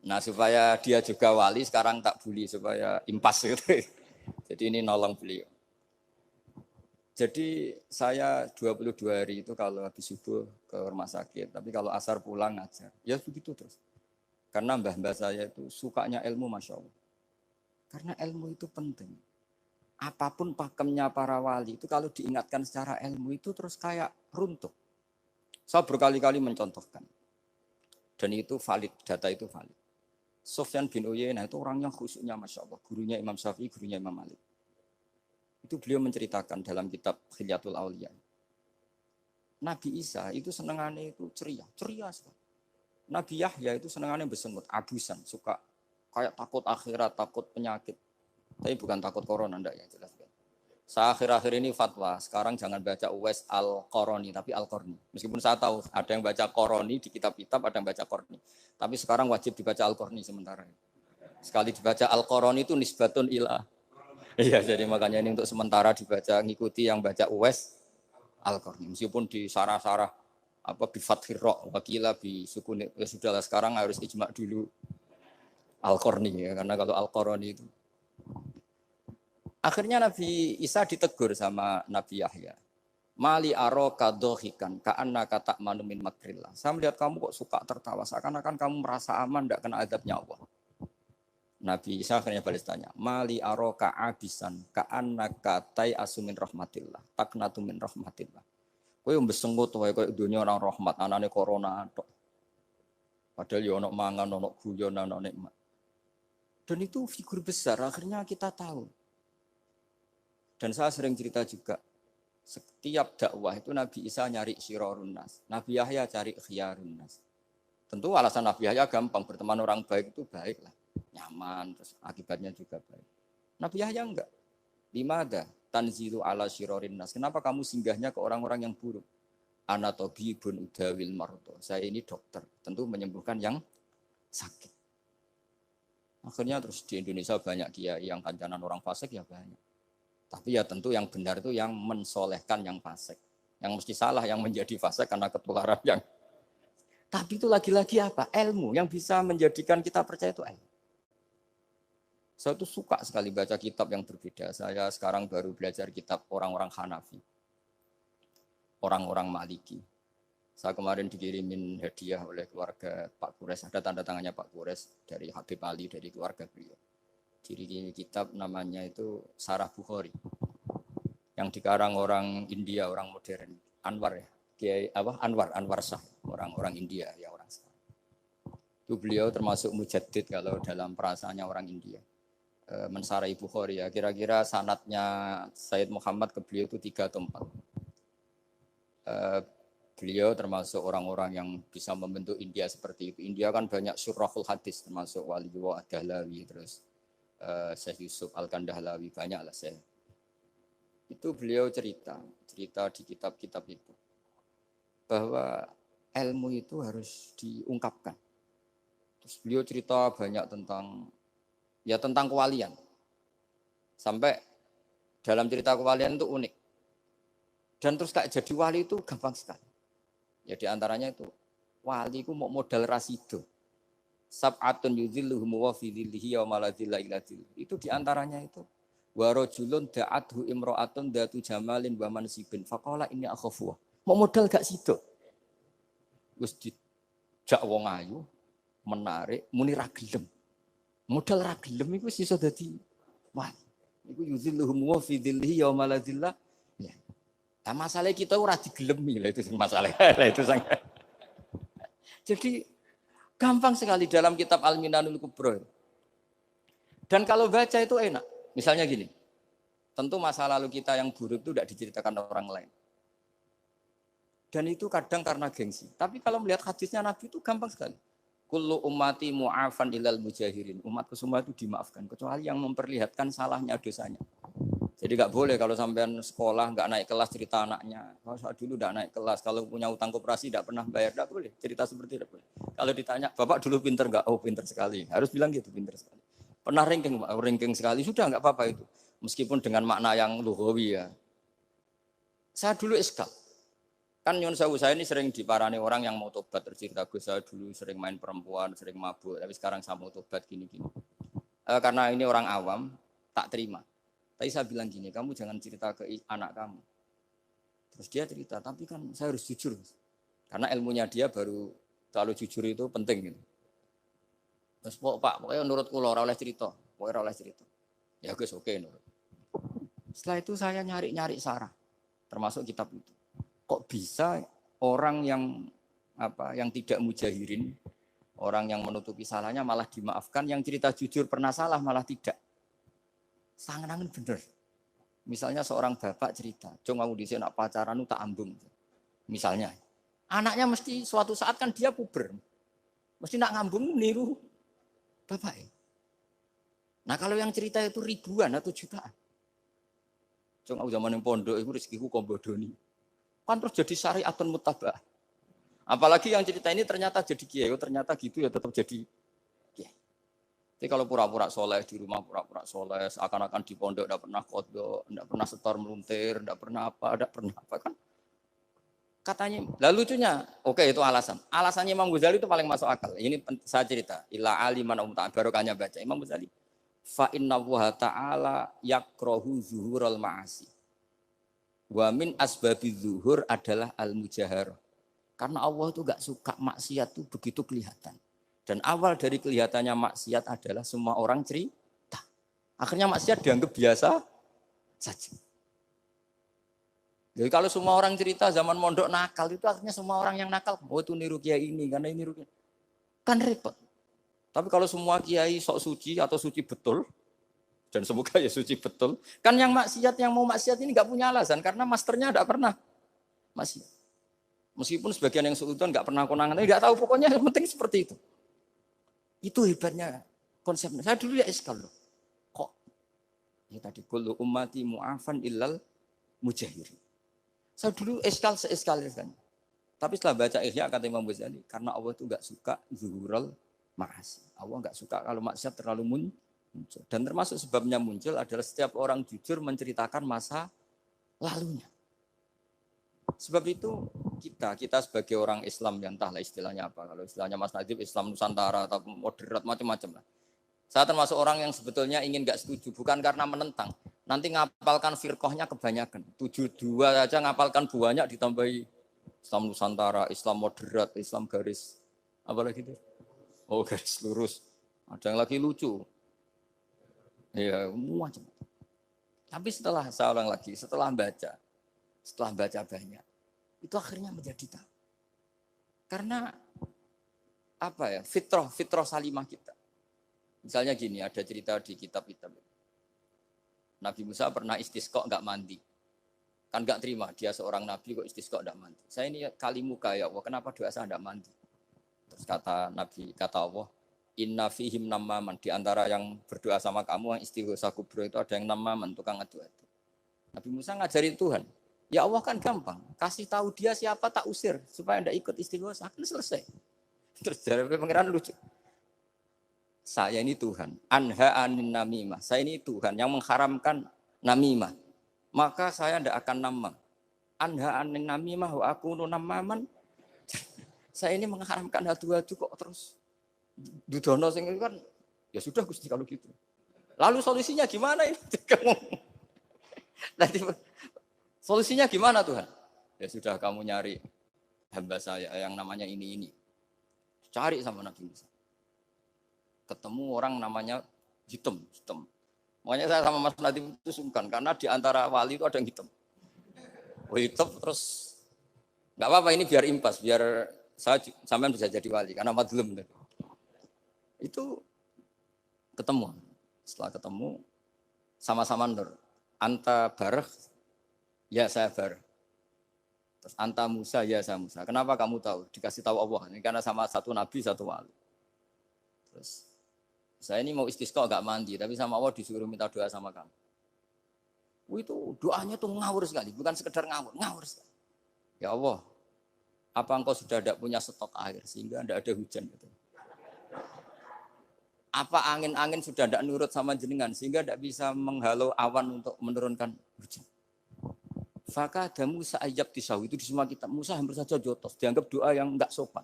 Nah supaya dia juga wali sekarang tak bully supaya impas gitu. Jadi ini nolong beliau. Jadi saya 22 hari itu kalau habis subuh ke rumah sakit, tapi kalau asar pulang ngajar. Ya begitu terus. Karena mbah-mbah saya itu sukanya ilmu Masya Allah. Karena ilmu itu penting. Apapun pakemnya para wali itu kalau diingatkan secara ilmu itu terus kayak runtuh. Saya berkali-kali mencontohkan. Dan itu valid, data itu valid. Sufyan bin Uyainah itu orang yang khusyuknya Masya Allah. Gurunya Imam Syafi'i, gurunya Imam Malik. Itu beliau menceritakan dalam kitab Khilyatul Auliya. Nabi Isa itu senengannya itu ceria sekali. Nabi Yahya itu senengannya bersengut, abusan, suka kayak takut akhirat, takut penyakit. Tapi bukan takut corona, enggak ya jelas. Saya akhir-akhir ini fatwa, sekarang jangan baca Uwais Al-Qarani, tapi Al-Qarni. Meskipun saya tahu ada yang baca Qarani di kitab-kitab, ada yang baca Qarni. Tapi sekarang wajib dibaca Al-Qarni sementara. Sekali dibaca Al-Qarani itu nisbatun ilah. Iya, jadi makanya ini untuk sementara dibaca, ngikuti yang baca Uwais Al-Qarni. Meskipun di sarah-sarah apa bi fathir ra wakila bi sukun ya sudahlah sekarang harus ijma dulu Al-Qarni ya karena kalau Al-Qarani itu akhirnya Nabi Isa ditegur sama Nabi Yahya. Mali aro kadohikan ka'anna kata manumin makrillah. Saya melihat kamu kok suka tertawa seakan-akan kamu merasa aman tidak kena azabnya Allah. Nabi Isa akhirnya balas tanya, Mali aro ka'abisan ka'anna katai asumin rahmatillah taknatu min rahmatillah. Kowe mbesengut wae koyo dunya orang rahmat anane corona tok. Padahal ya ono mangan, ono guyon, ono nikmat. Dan itu figur besar akhirnya kita tahu. Dan saya sering cerita juga, setiap dakwah itu Nabi Isa nyari syirarun nas, Nabi Yahya cari khiyarun nas. Tentu alasan Nabi Yahya gampang, berteman orang baik itu baik lah, nyaman, terus akibatnya juga baik. Nabi Yahya enggak. Limada tanzilu ala syirarin nas. Kenapa kamu singgahnya ke orang-orang yang buruk? Ana tabibun udawil mardo. Saya ini dokter, tentu menyembuhkan yang sakit. Akhirnya terus di Indonesia banyak kiai yang kancanan orang fasik ya banyak. Tapi ya tentu yang benar itu yang mensolehkan yang fasik. Yang mesti salah yang menjadi fasik karena ketularan yang. Tapi itu lagi-lagi apa? Ilmu yang bisa menjadikan kita percaya itu ilmu. Saya tuh suka sekali baca kitab yang berbeda. Saya sekarang baru belajar kitab orang-orang Hanafi. Orang-orang Maliki. Saya kemarin dikirimin hadiah oleh keluarga Pak Kures, ada tanda tangannya Pak Kures dari Habib Ali, dari keluarga beliau. Ciri kitab namanya itu Sarah Bukhari, yang dikarang orang India, orang modern, Anwar ya, Kiai Anwar Shah, orang India ya, orang Shah. Itu beliau termasuk mujaddid kalau dalam perasaannya orang India. Mensarai Bukhari ya, kira-kira sanadnya Sayyid Muhammad ke beliau itu 3 atau 4. Beliau termasuk orang-orang yang bisa membentuk India seperti itu. India kan banyak syurahul hadis, termasuk Waliullah Ad-Dahlawi, terus Syekh Yusuf Al-Kandahlawi, banyak lah Syekh. Itu beliau cerita di kitab-kitab itu bahwa ilmu itu harus diungkapkan. Terus beliau cerita banyak tentang kewalian. Sampai dalam cerita kewalian itu unik. Dan terus kayak jadi wali itu gampang sekali. Ya diantaranya itu wali itu mau modal rasido. Sab'atun yudhilluhum wa fi dhillihi wa maladhilla illa dhilluh. Itu diantaranya itu wa rajulun da'athu imra'atun datu jamalin wa mansibin faqala inni akhafu. Mau modal gak sido. Wis dijak wong ayu menarik muni ra gelem. Modal ra gelem iku wis iso dadi wali. Iku yudhilluhum wa fi dhillihi wa maladhilla. Ya. Nah, masalah kita ora digelemi lah, itu masalah. Itu sangat. Jadi gampang sekali dalam kitab Al-Minanul Kubra. Dan kalau baca itu enak. Misalnya gini. Tentu masa lalu kita yang buruk itu tidak diceritakan orang lain. Dan itu kadang karena gengsi. Tapi kalau melihat hadisnya Nabi itu gampang sekali. Kullu ummati mu'afan ilal mujahirin. Umatku semua itu dimaafkan. Kecuali yang memperlihatkan salahnya dosanya. Jadi nggak boleh kalau sampean sekolah nggak naik kelas cerita anaknya. Kalau saat dulu nggak naik kelas, kalau punya utang koperasi nggak pernah bayar, nggak boleh cerita seperti itu. Kalau ditanya, bapak dulu pinter nggak? Oh pinter sekali. Harus bilang gitu, pinter sekali. Pernah ranking sekali, sudah nggak apa-apa itu. Meskipun dengan makna yang lughawi ya. Saya dulu eskal. Kan Nyun Sewu saya ini sering diparani orang yang mau tobat, tercerita Gus saya dulu sering main perempuan, sering mabuk, tapi sekarang saya mau tobat gini-gini. Karena ini orang awam, tak terima. Tapi saya bilang gini, kamu jangan cerita ke anak kamu. Terus dia cerita, tapi kan saya harus jujur. Karena ilmunya dia baru terlalu jujur itu penting. Gitu. Terus pokoknya menurut kula ora oleh cerita. Pokoknya ora oleh cerita. Ya guys, oke nurut. Setelah itu saya nyari-nyari sarah. Termasuk kitab itu. Kok bisa orang yang tidak mujahirin, orang yang menutupi salahnya malah dimaafkan, yang cerita jujur pernah salah malah tidak. Sangat bener. Misalnya seorang bapak cerita, "Jong aku dhisik nak pacaran tak ambung." Misalnya, anaknya mesti suatu saat kan dia puber. Mesti nak ngambung niru bapak. Nah, kalau yang cerita itu ribuan atau jutaan. Jong aku zaman yang pondok iku rezekiku kok bodoni. Kan terus jadi syariatun muttaba'ah. Apalagi yang cerita ini ternyata jadi kiai, ternyata gitu ya tetap jadi kiai. Jadi kalau pura-pura soleh di rumah, pura-pura soleh, seakan-akan di pondok tidak pernah kodok, tidak pernah setor meluntir, tidak pernah apa kan? Katanya, lalu lucunya, oke itu alasan. Alasannya Imam Ghazali itu paling masuk akal. Ini saya cerita, ila aliman barokahnya baca Imam Ghazali. Fa inna wa ta'ala yakrahu zuhurul ma'asi. Wa min asbabiz zuhur adalah al-mujaharah. Karena Allah itu enggak suka maksiat itu begitu kelihatan. Dan awal dari kelihatannya maksiat adalah semua orang cerita. Akhirnya maksiat dianggap biasa saja. Jadi kalau semua orang cerita zaman mondok nakal itu akhirnya semua orang yang nakal. Oh itu niru kiai ini, karena ini niru kiai. Kan repot. Tapi kalau semua kiai sok suci atau suci betul, dan semoga ya suci betul, kan yang mau maksiat ini nggak punya alasan karena masternya tidak pernah maksiat. Meskipun sebagian yang seutuhan nggak pernah konangan, nggak tahu pokoknya yang penting seperti itu. Itu hebatnya konsepnya. Saya dulu ya eskal loh. Kok? Ya tadi kullu ummati mu'afan illal mujahirin. Saya dulu seeskal. Tapi setelah baca Ihya kata Imam Ghazali, karena Allah itu enggak suka zuhurul ma'asi. Allah enggak suka kalau maksiat terlalu muncul. Dan termasuk sebabnya muncul adalah setiap orang jujur menceritakan masa lalunya. Sebab itu kita sebagai orang Islam yang entahlah istilahnya apa. Kalau istilahnya Mas Najib Islam Nusantara atau moderat macam-macam lah. Saya termasuk orang yang sebetulnya ingin enggak setuju, bukan karena menentang. Nanti ngapalkan firqahnya kebanyakan. 72 aja ngapalkan banyak ditambahi Islam Nusantara, Islam moderat, Islam garis apa lagi itu? Oh, garis lurus. Ada yang lagi lucu. Ya, macam. Tapi saya ulang lagi, setelah baca banyak, itu akhirnya menjadi tahu. Karena apa ya? Fitrah salimah kita. Misalnya gini, ada cerita di kitab-kitab. Nabi Musa pernah istisqa enggak mandi. Kan enggak terima, dia seorang nabi kok istisqa enggak mandi. Saya ini kali muka ya Allah, kenapa doa saya enggak mandi? Terus kata Allah, inna fihim namaman, di antara yang berdoa sama kamu yang istighosa kubro itu ada yang namaman, tukang adu. Nabi Musa ngajarin Tuhan. Ya Allah kan gampang, kasih tahu dia siapa tak usir supaya ndak ikut istighosa, kan selesai. Terus dari pangeran lucu. Saya ini Tuhan, anha anin namimah. Saya ini Tuhan yang mengharamkan namimah. Maka saya ndak akan namam. Anha anin namimah wa akunu namaman. Saya ini mengharamkan adu-adu kok terus. Dudono sing itu kan ya sudah Gusti kalau gitu. Lalu solusinya gimana ini? Nanti solusinya gimana Tuhan? Ya sudah kamu nyari hamba saya yang namanya ini. Cari sama Nabi Musa. Ketemu orang namanya hitam. Makanya saya sama Mas Nadiem itu sungkan karena di antara wali itu ada yang hitam. Hitam terus nggak apa-apa ini biar impas, biar saya sampean bisa jadi wali karena madlum. Itu ketemu. Setelah ketemu sama-sama nur. Anta bareh, ya saya bareh. Terus anta Musa, ya saya Musa. Kenapa kamu tahu? Dikasih tahu Allah. Ini karena sama satu nabi, satu wali. Terus saya ini mau istisqa enggak mandi, tapi sama Allah disuruh minta doa sama kamu. Itu doanya tuh ngawur sekali, bukan sekedar ngawur sekali. Ya Allah, apa engkau sudah tidak punya stok air sehingga tidak ada hujan? Gitu. Apa angin-angin sudah tidak nurut sama jenengan sehingga tidak bisa menghalau awan untuk menurunkan hujan? Faka ada Musa ayab tisawi itu di semua kitab. Musa hampir saja jotos, dianggap doa yang enggak sopan.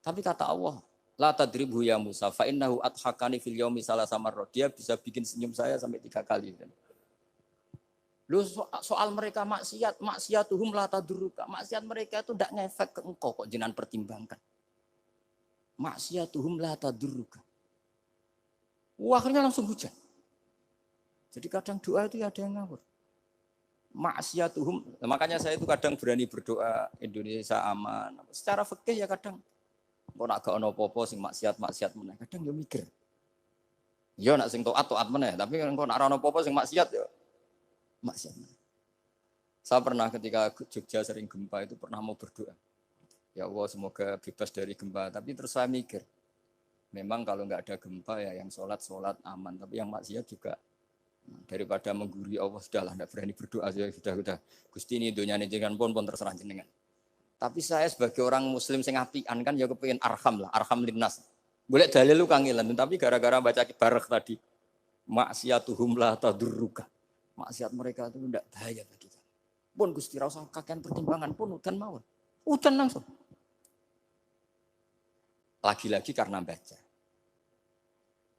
Tapi kata Allah, la tadribhu ya Musa, fa innahu adhakani fil yaumi salasa marrat. Dia bisa bikin senyum saya sampai 3 kali. Lu soal mereka maksiatuhum la tadurruka. Maksiat mereka itu tidak ngefek ke engkau kok jenengan pertimbangkan. Maksiatuhum la tadurruka. Akhirnya langsung hujan. Jadi kadang doa itu ada yang ngawur. Maksiatuhum, makanya saya itu kadang berani berdoa Indonesia aman. Secara fikih ya kadang kok nak gak ono apa-apa sing maksiat meneh. Kadang yo mikir. Ya nak sing taat meneh, tapi kok nak ora ono apa-apa sing maksiat ya maksiat meneh. Saya pernah ketika Jogja sering gempa itu pernah mau berdoa. Ya Allah semoga bebas dari gempa, tapi terus saya mikir. Memang kalau enggak ada gempa ya yang sholat aman, tapi yang maksiat juga daripada menggurui Allah sudahlah enggak berani berdoa sudah. Gusti ini dunyane jenengan pun terserah jenengan. Tapi saya sebagai orang muslim sing apian kan ya kepengin arham linnas. Boleh dalil lu kangelan, tapi gara-gara baca barek tadi maksiatuhum la tadurruka. Maksiat mereka itu tidak bahaya bagi kita. Pun Gusti ra usah kakean pertimbangan pun udan mawon. Udan langsung. Lagi-lagi karena baca.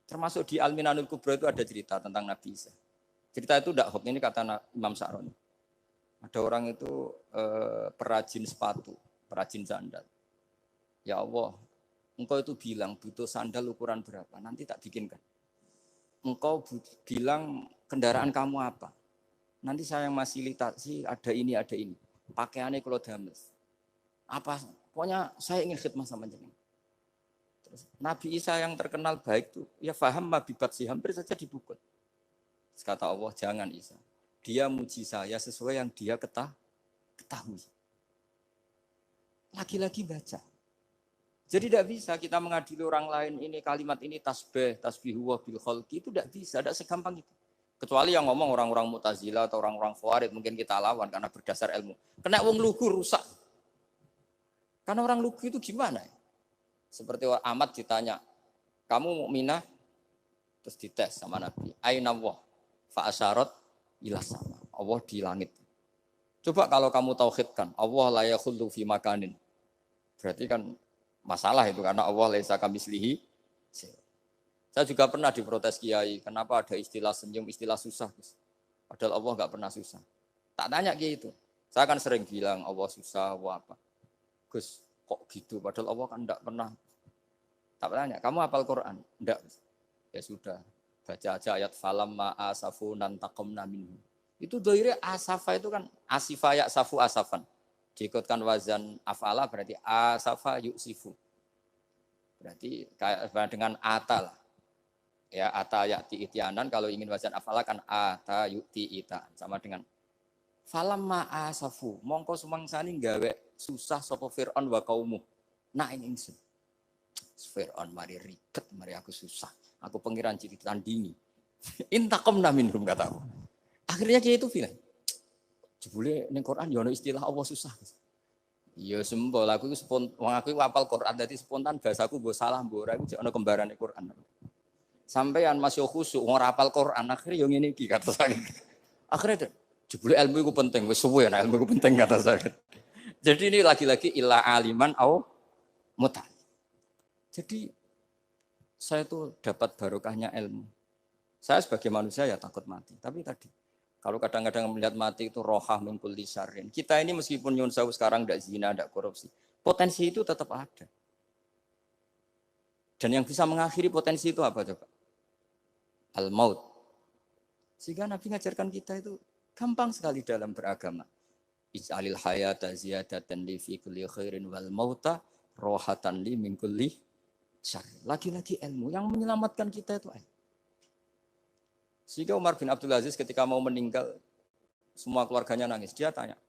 Termasuk di Al-Minanul Kubra itu ada cerita tentang Nabi Isa. Cerita itu tidak hoax, ini kata Imam Sa'roni. Ada orang itu perajin sepatu, perajin sandal. Ya Allah, engkau itu bilang butuh sandal ukuran berapa, nanti tak bikinkan. Engkau bilang kendaraan kamu apa, nanti saya yang fasilitasi ada ini. Pakaiannya kalau dames. Apa, pokoknya saya ingin khidmah sama jenengan. Terus, Nabi Isa yang terkenal baik itu, ya faham mabibat sih, hampir saja dipukul. Terus kata Allah, jangan Isa. Dia muji saya sesuai yang dia ketahui. Lagi-lagi baca. Jadi tidak bisa kita mengadili orang lain ini kalimat ini tasbihu wa bil khalqi itu tidak bisa, tidak segampang itu. Kecuali yang ngomong orang-orang Mu'tazilah atau orang-orang Khawarij mungkin kita lawan karena berdasar ilmu. Kena wong lugu rusak. Karena orang lugu itu gimana? Seperti Ahmad ditanya, kamu mukminah? Terus dites sama Nabi. Aina Allah fa asyarat ila sama. Allah di langit. Coba kalau kamu tauhidkan, Allah la yakhullu fi makanin. Berarti kan masalah itu karena Allah laisa kamitslihi. Saya juga pernah diprotes kiai, kenapa ada istilah senyum, istilah susah. Padahal Allah enggak pernah susah. Tak tanya kiai itu. Saya kan sering bilang Allah susah, Allah apa. Gus, kok gitu? Padahal Allah kan enggak pernah. Tak tanya, kamu hafal Quran? Enggak. Ya sudah, baca aja ayat falam ma'a safu nantakomna minhu. Itu doire asafa itu kan asifa ya safu asafan. Diikutkan wazan afala berarti asafa yuksifu. Berarti kayak dengan ata lah. Ya ata ya'ti ityanan, kalau ingin wazan afala kan ata yu'ti itaan. Sama dengan falam ma'a safu. Mongko sumangsani gawe susah sapa Fir'aun wa kaumuh. Nah ini ingsun. Fir'aun mari ribet, mari aku susah. Aku pengiran ciri tandingi. Intakomna minhum kata aku. Akhirnya dia itu bilang, jebule ning Quran ya ono istilah Allah susah. Ya sembol aku wong aku hafal Quran dadi spontan bahasaku mbok salah mbok ora iku ono kembarane Quran. Sampeyan masih khusuk ora hafal Quran akhirnya yo ngene iki kata saya. Akhirnya jebule ilmu iku penting wis suwe nek ilmu iku penting kata saya. Jadi ini lagi-lagi illa aliman au muta. Jadi saya tuh dapat barokahnya ilmu. Saya sebagai manusia ya takut mati. Tapi tadi, kalau kadang-kadang melihat mati itu rohah min kulli syarrin. Kita ini meskipun nyun sewu sekarang tidak zina, tidak korupsi. Potensi itu tetap ada. Dan yang bisa mengakhiri potensi itu apa coba? Al-maut. Sehingga Nabi ngajarkan kita itu gampang sekali dalam beragama. Ij'alil hayata ziyadatan li fi kulli khairin wal mauta rohatan li min kulli syarrin. Lagi-lagi ilmu yang menyelamatkan kita itu ilmu. Sehingga Umar bin Abdul Aziz ketika mau meninggal, semua keluarganya nangis. Dia tanya,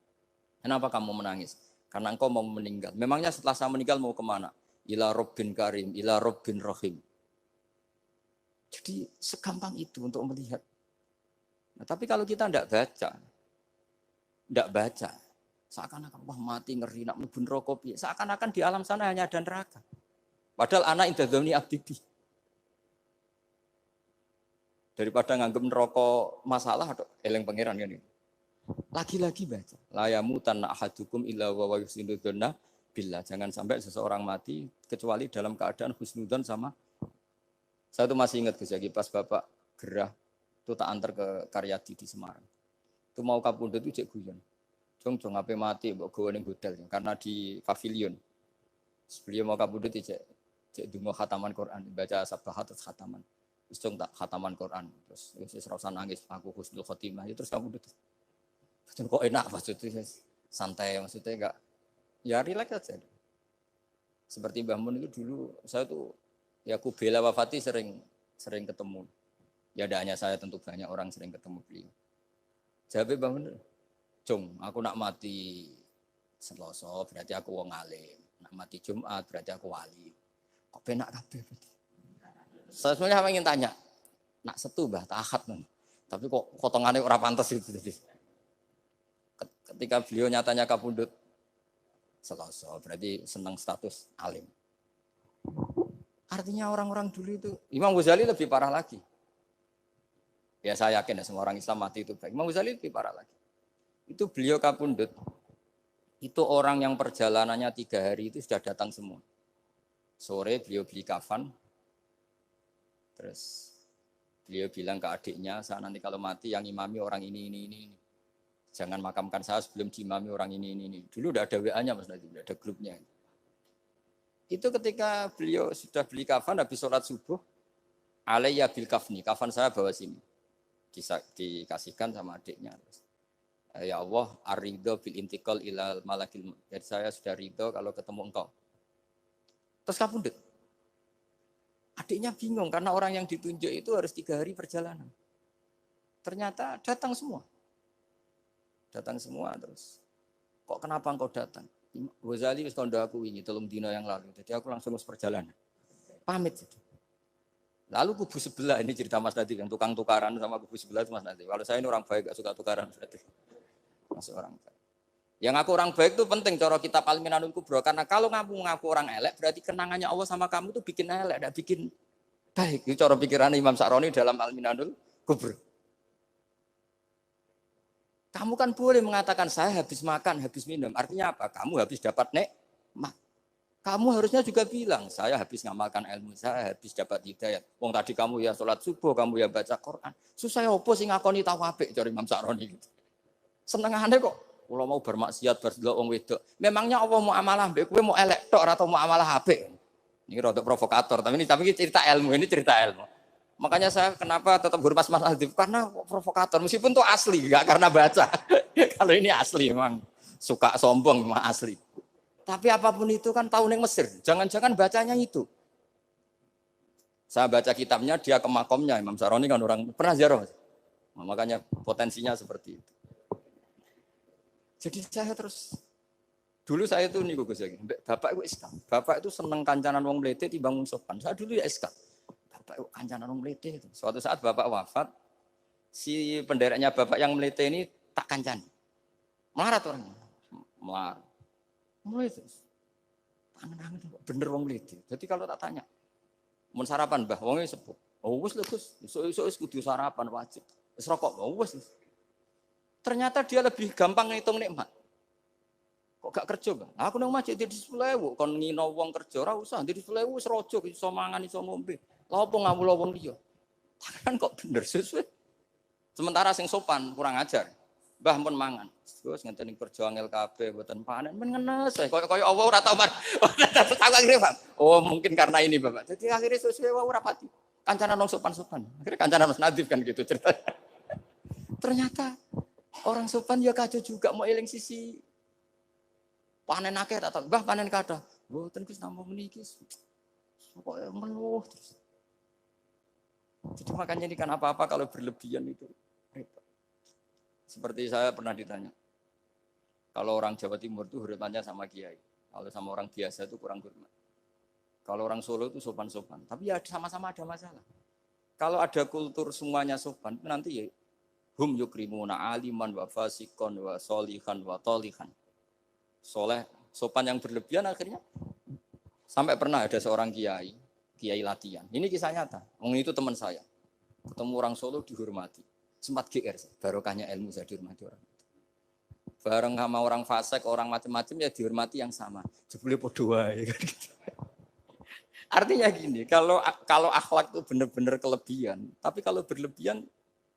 kenapa kamu menangis? Karena engkau mau meninggal. Memangnya setelah saya meninggal mau kemana? Ila Rabbin Karim, ila Rabbin Rahim. Jadi segampang itu untuk melihat. Nah, tapi kalau kita tidak baca, seakan-akan wah mati ngeri nak mlebu neraka piye. Seakan-akan di alam sana hanya ada neraka. Padahal anak indadzoni abdi. Daripada nganggep neraka masalah atau eleng pangeran ini. Lagi-lagi baca. La yamutan ahadukum illa wa yuhsinudzanna billah. Jangan sampai seseorang mati kecuali dalam keadaan husnudzon sama. Saya tuh masih ingat Gus Yagi pas Bapak gerah itu tak antar ke Karyadi di Semarang. Itu mau kapundhut itu cek guyon. Jong ape mati mbok gawe ning hotel karena di pavilion. Beliau mau kapundhut cek donga khataman Quran, baca sabahat terus khataman. Terus tak khataman Quran, terus rasa nangis, aku husnul khotimah, terus kamu udah kok enak maksudnya, santai maksudnya enggak, ya relax aja. Seperti Mbah Mun itu dulu, saya tuh, ya aku bela wafati sering ketemu. Ya ada hanya saya tentu banyak orang sering ketemu beliau. Jawabnya Mbah Mun, Jong, aku nak mati Selasa berarti aku wong alim, nak mati Jumat berarti aku wali. Kok penak kabeh berarti. Saya sebenarnya ingin tanya, nak setu Mbah tahat nih. Tapi kok potongannya ora pantas itu. Ketika beliau nyatanya kapundhut Selasa, berarti senang status alim. Artinya orang-orang dulu itu, Imam Ghazali lebih parah lagi. Ya saya yakin ya semua orang Islam mati itu baik. Imam Ghazali lebih parah lagi. Itu beliau kapundhut, itu orang yang perjalanannya 3 hari itu sudah datang semua. Sore beliau beli kafan. Terus beliau bilang ke adiknya, saya nanti kalau mati yang imami orang ini. Jangan makamkan saya sebelum diimami orang ini. Dulu udah ada WA-nya Mas Nabi, udah ada grupnya. Itu ketika beliau sudah beli kafan, habis sholat subuh, alayya bil kafni, kafan saya bawa sini. Dikasihkan sama adiknya. Ya Allah, ar-ridho bil intiqal ilal malakil. Jadi saya sudah ridho kalau ketemu engkau. Terus kapundhut. Adiknya bingung karena orang yang ditunjuk itu harus 3 hari perjalanan. Ternyata datang semua terus. Kok kenapa engkau datang? Ghazali wis kandha aku wingi 3 dina yang lalu. Jadi aku langsung perjalanan. Pamit. Lalu kubu sebelah ini cerita Mas Nadi yang tukang tukaran sama kubu sebelah itu Mas Nadi. Kalau saya ini orang baik gak suka tukaran berarti. Masuk orang baik. Yang aku orang baik itu penting cara kitab Al-Minanul Kubra karena kalau ngaku orang elek berarti kenangannya Allah sama kamu itu bikin elek, tidak bikin baik. Itu cara pikiran Imam Sa'roni dalam Al-Minanul Kubra. Kamu kan boleh mengatakan saya habis makan, habis minum. Artinya apa? Kamu habis dapat nikmat. Kamu harusnya juga bilang saya habis ngamalkan ilmu, saya habis dapat hidayah. Wong tadi kamu ya sholat subuh, kamu ya baca Quran. Susah opo sing ngakoni tawabik cara Imam Sa'roni gitu. Senengane kok Kalau mau bermaksiat berdelok wong wedok. Memangnya Allah mau amalah mbek kowe mau elek tok atau mau amalah apik? Ini rada provokator, tapi ini cerita ilmu, ini cerita ilmu. Makanya saya kenapa tetap hormat Mas Adib karena provokator meskipun itu asli, enggak karena baca. Kalau ini asli memang suka sombong memang asli. Tapi apapun itu kan tahun yang Mesir. Jangan-jangan bacanya itu. Saya baca kitabnya, dia ke makomnya. Imam Saroni kan orang pernah ziarah. Nah, makanya potensinya seperti itu. Jadi saya terus, dulu saya itu nih Gus Yagi, bapak itu Islam. Bapak itu seneng kancanan wong mlete timbang wong sopan. Saya dulu ya Islam. Bapak itu kancanan wong mlete itu. Suatu saat bapak wafat, si pendereknya bapak yang mlete ini tak kancani. Melarat orangnya. Melarat. Mulai terus. Tangan-tangan bener wong mlete. Jadi kalau tak tanya, mun sarapan Mbah, wonge sepuh. Oh wis lho Gus, esuk-esuk wis kudu sarapan wajib. Wis rokok, oh wis. Ternyata dia lebih gampang ngitung nikmat. Kok gak kerja, Bang? Aku nang masjid di 10.000, kon ngino wong kerja ora usah, di 10.000 wis raja iso mangan iso ngombe. Lha opo ngawula wong liya? Kan kok bener sesuai. Sementara sing sopan kurang ajar. Mbah pun mangan. Terus ngenteni kerja angel kabeh mboten panen men ngenes. Kaya Allah ora tau mar. Aku akhirnya Bang. Oh, mungkin karena ini, Bapak. Jadi akhirnya sesuai wae ora pati. Kancanan wong sopan-sopan. Akhirnya kancanan Mas Nadif kan gitu ceritanya. Ternyata orang sopan ya kacau juga mau eling sisi panen akeh tak tahu. Mbah panen kathah. Mboten Gus namung meniki. Pokoke meluh terus. Jadi makanya ini kan apa-apa kalau berlebihan itu repot. Seperti saya pernah ditanya, kalau orang Jawa Timur itu hormatnya sama kiai, kalau sama orang biasa itu kurang hormat. Kalau orang Solo itu sopan-sopan, tapi ya sama-sama ada masalah. Kalau ada kultur semuanya sopan, nanti ya hum yukrimuna aliman wa fasikon wa solihan wa tolihan. Soleh, sopan yang berlebihan akhirnya sampai pernah ada seorang kiai latihan. Ini kisah nyata. Itu teman saya. Ketemu orang Solo dihormati. Sempat GR, barokahnya ilmu saya dihormati orang. Bareng sama orang fasik, orang macam-macam ya dihormati yang sama. Jebule padha wae. Artinya gini, kalau akhlak itu benar-benar kelebihan, tapi kalau berlebihan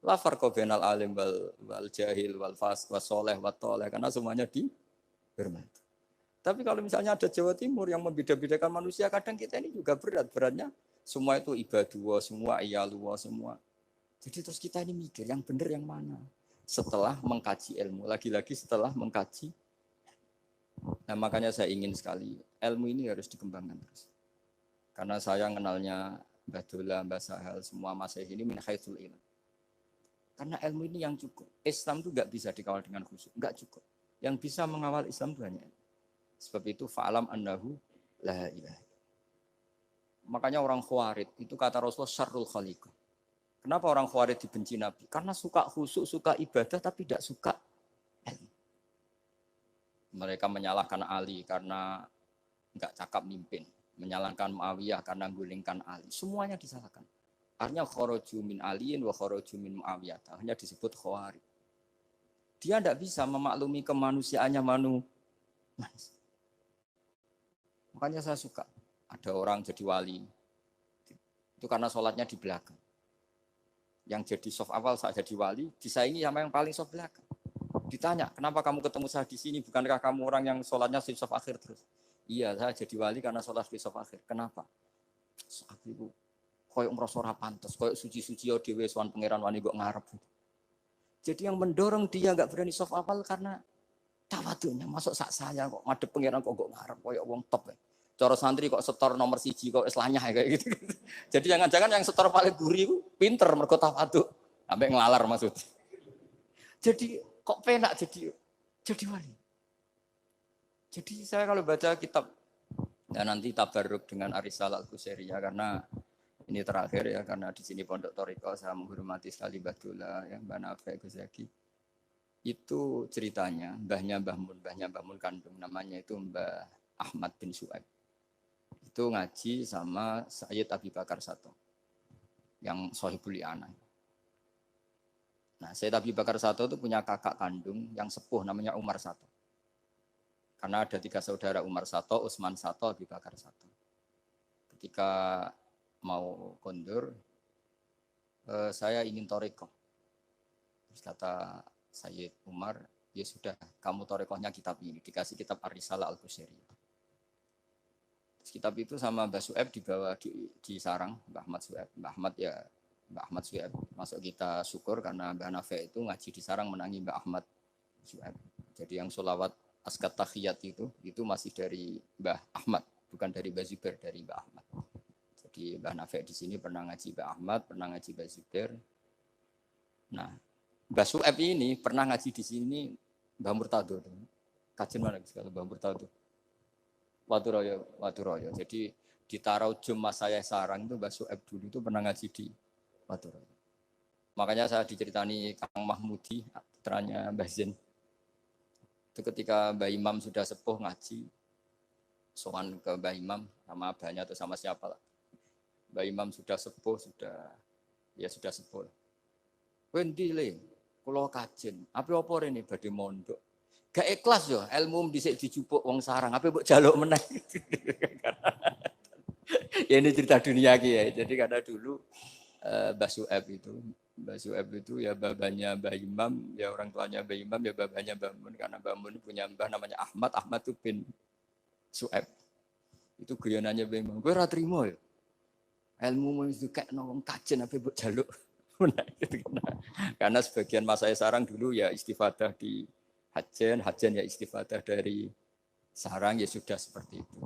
la farqa bainal alim wal jahil wal fas was soleh wat toleh karena semuanya dihormati. Tapi kalau misalnya ada Jawa Timur yang membeda-bedakan manusia, kadang kita ini juga beratnya semua itu ibadullah, semua iyalullah, semua. Jadi terus kita ini mikir yang benar yang mana? Setelah mengkaji ilmu, lagi-lagi setelah mengkaji. Nah makanya saya ingin sekali, ilmu ini harus dikembangkan terus. Karena saya kenalnya Mbah Dola, Mbah Sahal, semua masih ini min haitsul ilm. Karena ilmu ini yang cukup. Islam itu enggak bisa dikawal dengan khusyuk, enggak cukup. Yang bisa mengawal Islam itu hanya. Sebab itu fa'alam annahu la ilaha. Makanya orang Khawarij itu kata Rasulullah syarrul khaliqah. Kenapa orang Khawarij dibenci Nabi? Karena suka khusyuk, suka ibadah, tapi tidak suka ilmu. Mereka menyalahkan Ali karena enggak cakap mimpin. Menyalahkan Muawiyah karena gulingkan Ali. Semuanya disalahkan. Artinya kharaju min aliyin wa kharaju min Muawiyah. Hanya disebut Khawarij. Dia tidak bisa memaklumi kemanusiaannya manusia. Makanya saya suka. Ada orang jadi wali. Itu karena sholatnya di belakang. Yang jadi soft awal saat jadi wali, disaingi sama yang paling soft belakang. Ditanya, kenapa kamu ketemu saya di sini? Bukankah kamu orang yang sholatnya di soft akhir terus? Iya, saya jadi wali karena sholat di soft akhir. Kenapa? Aku itu koyok merasa ora pantes, koyok suci-suci ya dhewe sowan pangeran wani kok ngarep. Jadi yang mendorong dia enggak berani soft awal karena tawadhunya. Masuk sak saya kok ngadep pangeran kok ngarep koyok wong top. Cara santri kok setor nomor 1 kok islahnya kayak gitu. Jadi jangan-jangan yang setor paling gurih itu pinter mergo tawadhu. Sampai ngelalar maksud. Jadi kok penak jadi wali. Jadi saya kalau baca kitab dan nanti tabarruk dengan Arisalah Al-Qusairiyah karena ini terakhir ya karena di sini Pondok Thariqah saya menghormati sekali Mbah Dola ya Mbah Nafek Gus Yaki. Itu ceritanya mbahnya Mbah Mun kandung namanya itu Mbah Ahmad bin Su'aib. Itu ngaji sama Sayyid Abi Bakar Sato yang Sohibul I'anah. Nah, Sayyid Abi Bakar Sato itu punya kakak kandung yang sepuh namanya Umar Sato. Karena ada 3 saudara Umar Sato, Utsman Sato, Abi Bakar Sato. Ketika mau kondur, saya ingin thariqah. Terus kata Sayyid Umar, Ya sudah, kamu torekohnya kitab ini. Dikasih kitab Ar-Risalah Al-Qusairiyah. Kitab itu sama Mbah Su'eb dibawa di sarang Mbah Ahmad Su'eb. Mbah Ahmad Su'eb. Masuk kita syukur karena Mbah Nafi itu ngaji di sarang menangi Mbah Ahmad Su'eb. Jadi yang sholawat askat tahiyat itu masih dari Mbah Ahmad, bukan dari Mbah Zubair, dari Mbah Ahmad. Jadi Mbah Nafi di sini pernah ngaji Mbah Ahmad, pernah ngaji Mbah Zubair. Nah, Mbah Su'eb ini pernah ngaji di sini Mbah Murtado. Kajian mana sekali Mbah Murtado? Waturoyo. Jadi di Taraujum Mas saya sarang itu Mbah Su'eb dulu itu pernah ngaji di Waturoyo. Makanya saya diceritani Kang Mahmudi, putranya Mbah Zain. Itu ketika Mbah Imam sudah sepuh ngaji, sowan ke Mbah Imam sama abahnya atau sama siapa lah. Mbah Imam sudah sepuh, sudah sepuh. Wendi le, kula kajen. Apa rene badhe mondok. Gak ikhlas yo, ilmu dhisik dijupuk wong sarang, apa mbok jaluk meneh. Ya ini cerita dunia ki ya. Jadi karena dulu Mbah Su'eb itu ya babanya Mbah Imam, ya orang tuanya Mbah Imam, ya babanya Mbah Mun. Karena Mbah Mun punya mbah namanya Ahmad itu bin Su'eb. Itu guyonannya Mbah Imam. Kowe ora trimo ya. Ilmu itu kayak nong kajen apa mbok jaluk. Karena sebagian masa sarang dulu ya istifadah di hajen ya istifadah dari sarang, ya sudah seperti itu.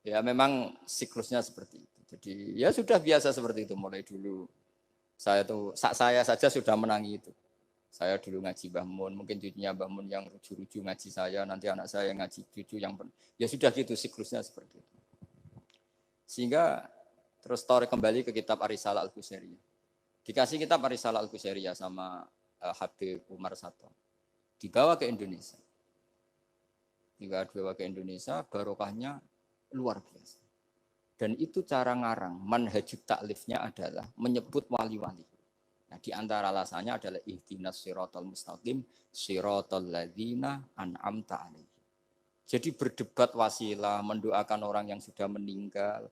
Ya memang siklusnya seperti itu. Jadi ya sudah biasa seperti itu mulai dulu. Saya saja sudah menangi itu. Saya dulu ngaji Mbah Mun, mungkin cucunya Mbah Mun yang ruju-ruju ngaji saya, nanti anak saya yang ngaji cucu yang ya sudah gitu siklusnya seperti itu. Sehingga terus tarik kembali ke kitab Ar-Risalah Al-Qusairiyah. Dikasih kitab Ar-Risalah Al-Qusairiyah sama Habib Umar Sato. Dibawa ke Indonesia. Barokahnya luar biasa. Dan itu cara ngarang, manhajut taklifnya adalah menyebut wali-wali. Nah, di antara alasannya adalah ihdinas siratal mustaqim, siratal ladzina an'amta alaihim. Jadi berdebat wasilah, mendoakan orang yang sudah meninggal,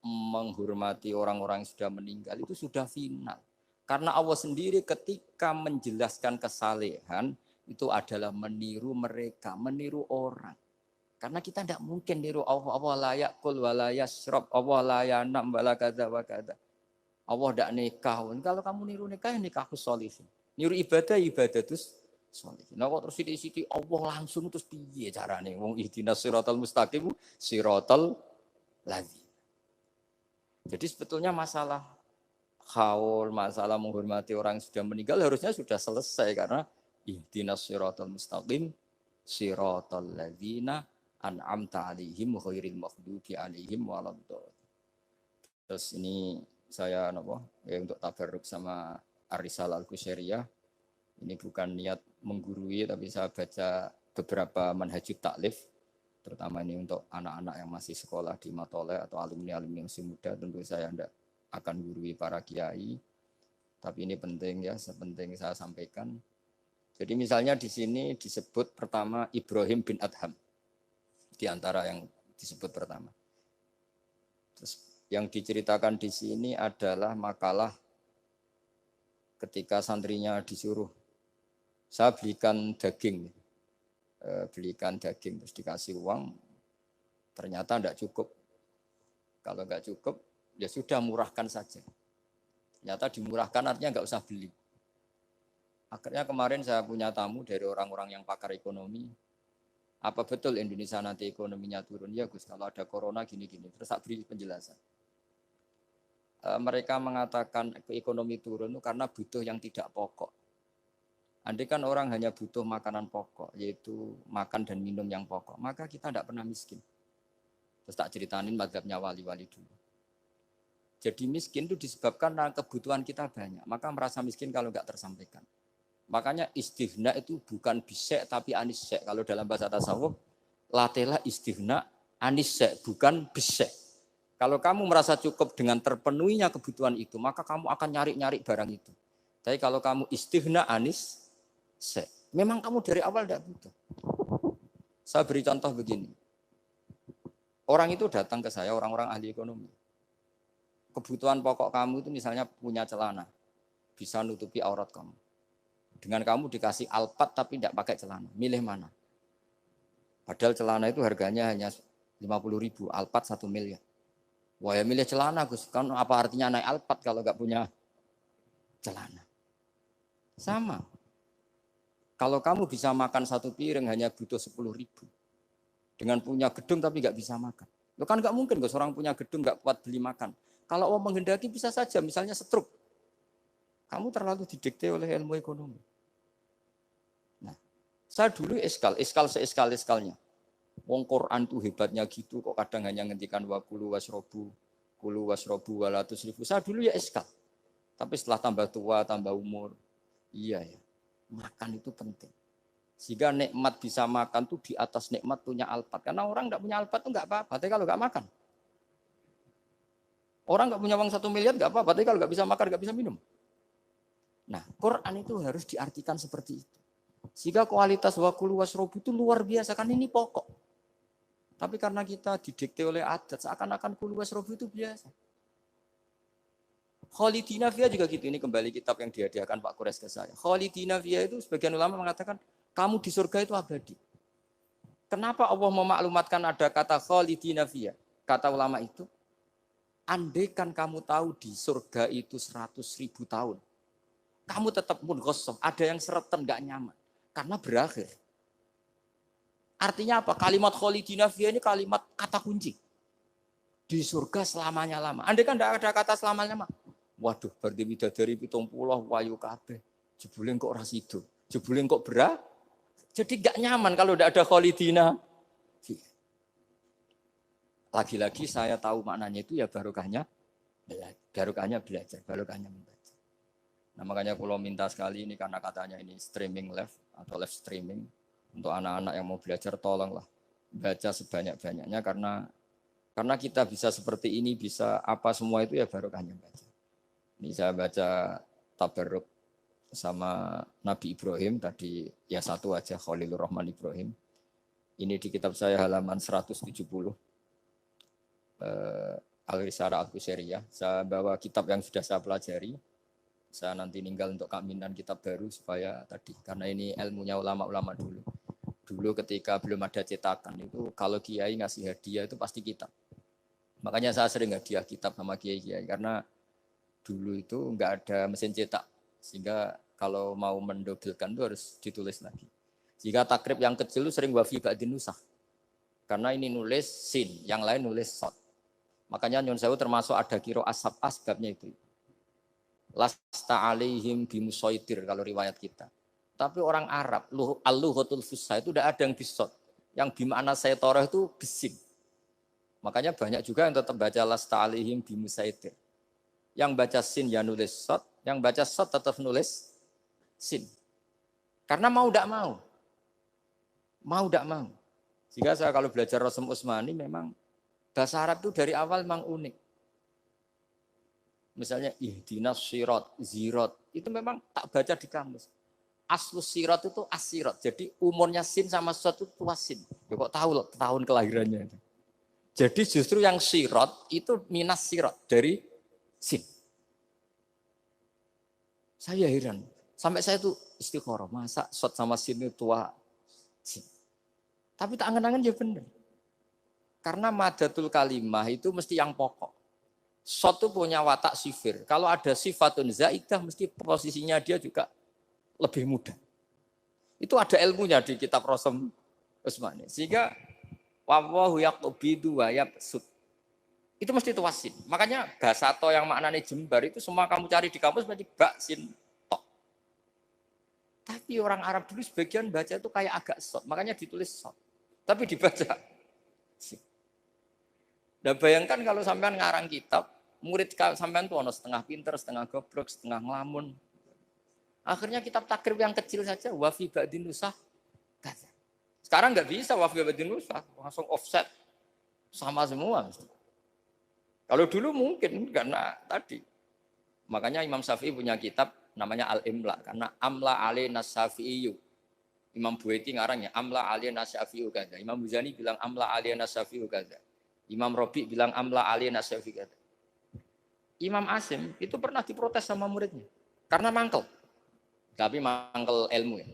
menghormati orang-orang yang sudah meninggal itu sudah final. Karena Allah sendiri ketika menjelaskan kesalehan itu adalah meniru mereka, meniru orang. Karena kita tidak mungkin niru Allah la yakul wa la yashrab, Allah la yanam wa la kadza wa kadza. Allah tidak nikah. Kalau kamu niru nikah, nikahus sholihin. Niru ibadah terus sholihin. Nah kok terus sithik-sithik Allah langsung terus piye carane? Wong ihdinas siratal mustaqim, siratal ladzina. Jadi sebetulnya masalah haul, masalah menghormati orang yang sudah meninggal harusnya sudah selesai karena ihdinas siratal mustaqim siratal ladzina an'amta 'alaihim ghairil maghdubi 'alaihim waladdallin. Terus ini saya untuk tabarruk sama Ar-Risalah Al-Qusairiyah. Ini bukan niat menggurui tapi saya baca beberapa manhajut taklif. Terutama ini untuk anak-anak yang masih sekolah di Matoleh atau alumni-alumni yang masih muda, tentu saya tidak akan gurui para kiai. Tapi ini penting ya, sepenting saya sampaikan. Jadi misalnya di sini disebut pertama Ibrahim bin Adham. Di antara yang disebut pertama. Terus yang diceritakan di sini adalah makalah ketika santrinya disuruh, saya belikan daging terus dikasih uang, ternyata tidak cukup. Kalau nggak cukup, ya sudah murahkan saja. Ternyata dimurahkan artinya nggak usah beli. Akhirnya kemarin saya punya tamu dari orang-orang yang pakar ekonomi. Apa betul Indonesia nanti ekonominya turun? Ya Gus, kalau ada corona gini-gini. Terus saya beri penjelasan. Mereka mengatakan ekonomi turun itu karena butuh yang tidak pokok. Andai kan orang hanya butuh makanan pokok, yaitu makan dan minum yang pokok, maka kita tidak pernah miskin. Terus tak ceritainin mazhabnya wali-wali dulu. Jadi miskin itu disebabkan karena kebutuhan kita banyak, maka merasa miskin kalau nggak tersampaikan. Makanya istighna itu bukan bisek tapi anisek. Kalau dalam bahasa tasawuf, latela istighna anisek, bukan bisek. Kalau kamu merasa cukup dengan terpenuhinya kebutuhan itu, maka kamu akan nyari-nyari barang itu. Tapi kalau kamu istighna anis, memang kamu dari awal tidak butuh. Saya beri contoh begini. Orang itu datang ke saya, orang-orang ahli ekonomi. Kebutuhan pokok kamu itu misalnya punya celana, bisa nutupi aurat kamu. Dengan kamu dikasih Alphard tapi tidak pakai celana. Milih mana? Padahal celana itu harganya hanya 50.000, Alphard 1 miliar. Wah ya milih celana Gus, kan apa artinya naik Alphard kalau nggak punya celana? Sama. Kalau kamu bisa makan satu piring hanya butuh 10.000. Dengan punya gedung tapi nggak bisa makan. Lo kan nggak mungkin Gus, orang punya gedung nggak kuat beli makan. Kalau Allah menghendaki bisa saja, misalnya stroke. Kamu terlalu didikte oleh ilmu ekonomi. Nah, saya dulu iskal seeskal-eskalnya. Wong Quran tuh hebatnya gitu, kok kadang hanya ngendikan kulu wasrobu walatus ribu. Saya dulu ya iskal. Tapi setelah tambah tua, tambah umur, iya ya, makan itu penting. Sehingga nikmat bisa makan tuh di atas nikmat punya Alphard. Karena orang nggak punya Alphard tuh nggak apa-apa, tapi kalau nggak makan. Orang nggak punya uang 1 miliar nggak apa-apa, tapi kalau nggak bisa makan, nggak bisa minum. Nah, Quran itu harus diartikan seperti itu. Sehingga kualitas kulu wasrobu itu luar biasa, kan ini pokok. Tapi karena kita didikte oleh adat, seakan-akan kulu wasrobu itu biasa. Khalidina Fiyah juga gitu, ini kembali kitab yang dihadiahkan Pak Kures ke saya. Khalidina Fiyah itu sebagian ulama mengatakan, kamu di surga itu abadi. Kenapa Allah memaklumatkan ada kata Khalidina Fiyah? Kata ulama itu, andaikan kamu tahu di surga itu 100.000 tahun, kamu tetap munghassoh, ada yang seretan, gak nyaman. Karena berakhir. Artinya apa? Kalimat Khalidina Fiyah ini kalimat kata kunci. Di surga selamanya lama. Andaikan tidak ada kata selamanya lama. Waduh, berarti bidadari 70 wayu kabeh. Jebule kok ora sido. Jebule kok berat. Jadi gak nyaman kalau tidak ada Khalidina. Lagi-lagi saya tahu maknanya itu ya barokahnya belajar, barokahnya membaca. Nah makanya kalau minta sekali ini karena katanya ini streaming live atau live streaming untuk anak-anak yang mau belajar tolonglah baca sebanyak-banyaknya karena kita bisa seperti ini, bisa apa semua itu ya barokahnya baca. Ini saya baca Tabarruk sama Nabi Ibrahim tadi ya satu aja Khalilur Rahman Ibrahim. Ini di kitab saya halaman 170. Al-Risalah Al-Qusairiyah. Saya bawa kitab yang sudah saya pelajari. Saya nanti ninggal untuk kaminan kitab baru supaya tadi karena ini ilmunya ulama-ulama dulu. Dulu ketika belum ada cetakan itu kalau kiai ngasih hadiah itu pasti kitab. Makanya saya sering hadiah kitab sama kiai-kiai karena dulu itu enggak ada mesin cetak sehingga kalau mau mendobelkan itu harus ditulis lagi. Jika takrib yang kecil itu sering wafi ba'din nusakh. Karena ini nulis sin, yang lain nulis sod. Makanya Nyun Sewu termasuk ada kiro ashab asbabnya itu. Lasta alaihim bimusaitir kalau riwayat kita. Tapi orang Arab, al-lughatul fusha itu tidak ada yang bisod. Yang bimakna saytorah itu bisin. Makanya banyak juga yang tetap baca lasta alaihim bimusaitir. Yang baca sin ya nulis sod, yang baca sod tetap nulis sin. Karena mau tidak mau. Mau tidak mau. Jika saya kalau belajar Rasul Utsmani memang bahasa Arab itu dari awal memang unik. Misalnya ihdinas sirat, zirat, itu memang tak baca di kamus. Aslus sirat itu asirat. Jadi umurnya sin sama sod itu tua sin. Ya, kok tahu loh tahun kelahirannya. Jadi justru yang sirat itu minas sirat dari sin. Saya heran. Sampai saya tuh istikharah. Masa sod sama sin itu tua sin. Tapi tak angen-angen ya benar. Karena madatul kalimah itu mesti yang pokok. Sod itu punya watak sifir. Kalau ada sifatun zaidah mesti posisinya dia juga lebih mudah. Itu ada ilmunya di kitab Rasul Utsmani. Sehingga wallahu yaqbidu wa yabsut. Itu mesti tuasin. Makanya basato yang maknanya jembar itu semua kamu cari di kampus berarti baksin tok. Tapi orang Arab dulu sebagian baca itu kayak agak sod. Makanya ditulis sod. Tapi dibaca sin. Nah bayangkan kalau sampean ngarang kitab, murid sampean tuh ono setengah pinter, setengah goblok, setengah ngelamun. Akhirnya kitab takrib yang kecil saja, wafi ba'din nusakh. Sekarang nggak bisa wafi ba'din nusakh, langsung offset sama semua. Kalau dulu mungkin karena tadi. Makanya Imam Syafi'i punya kitab namanya Al-Imla karena amla alaina Syafi'iyu. Imam Buaiti ngarangnya amla alaina Syafi'u kadza. Imam Muzani bilang amla alaina Syafi'u kadza. Imam Rabi bilang amla alaina Syafi'u kadza. Imam Asim itu pernah diprotes sama muridnya karena mangkel. Tapi mangkel ilmu ya.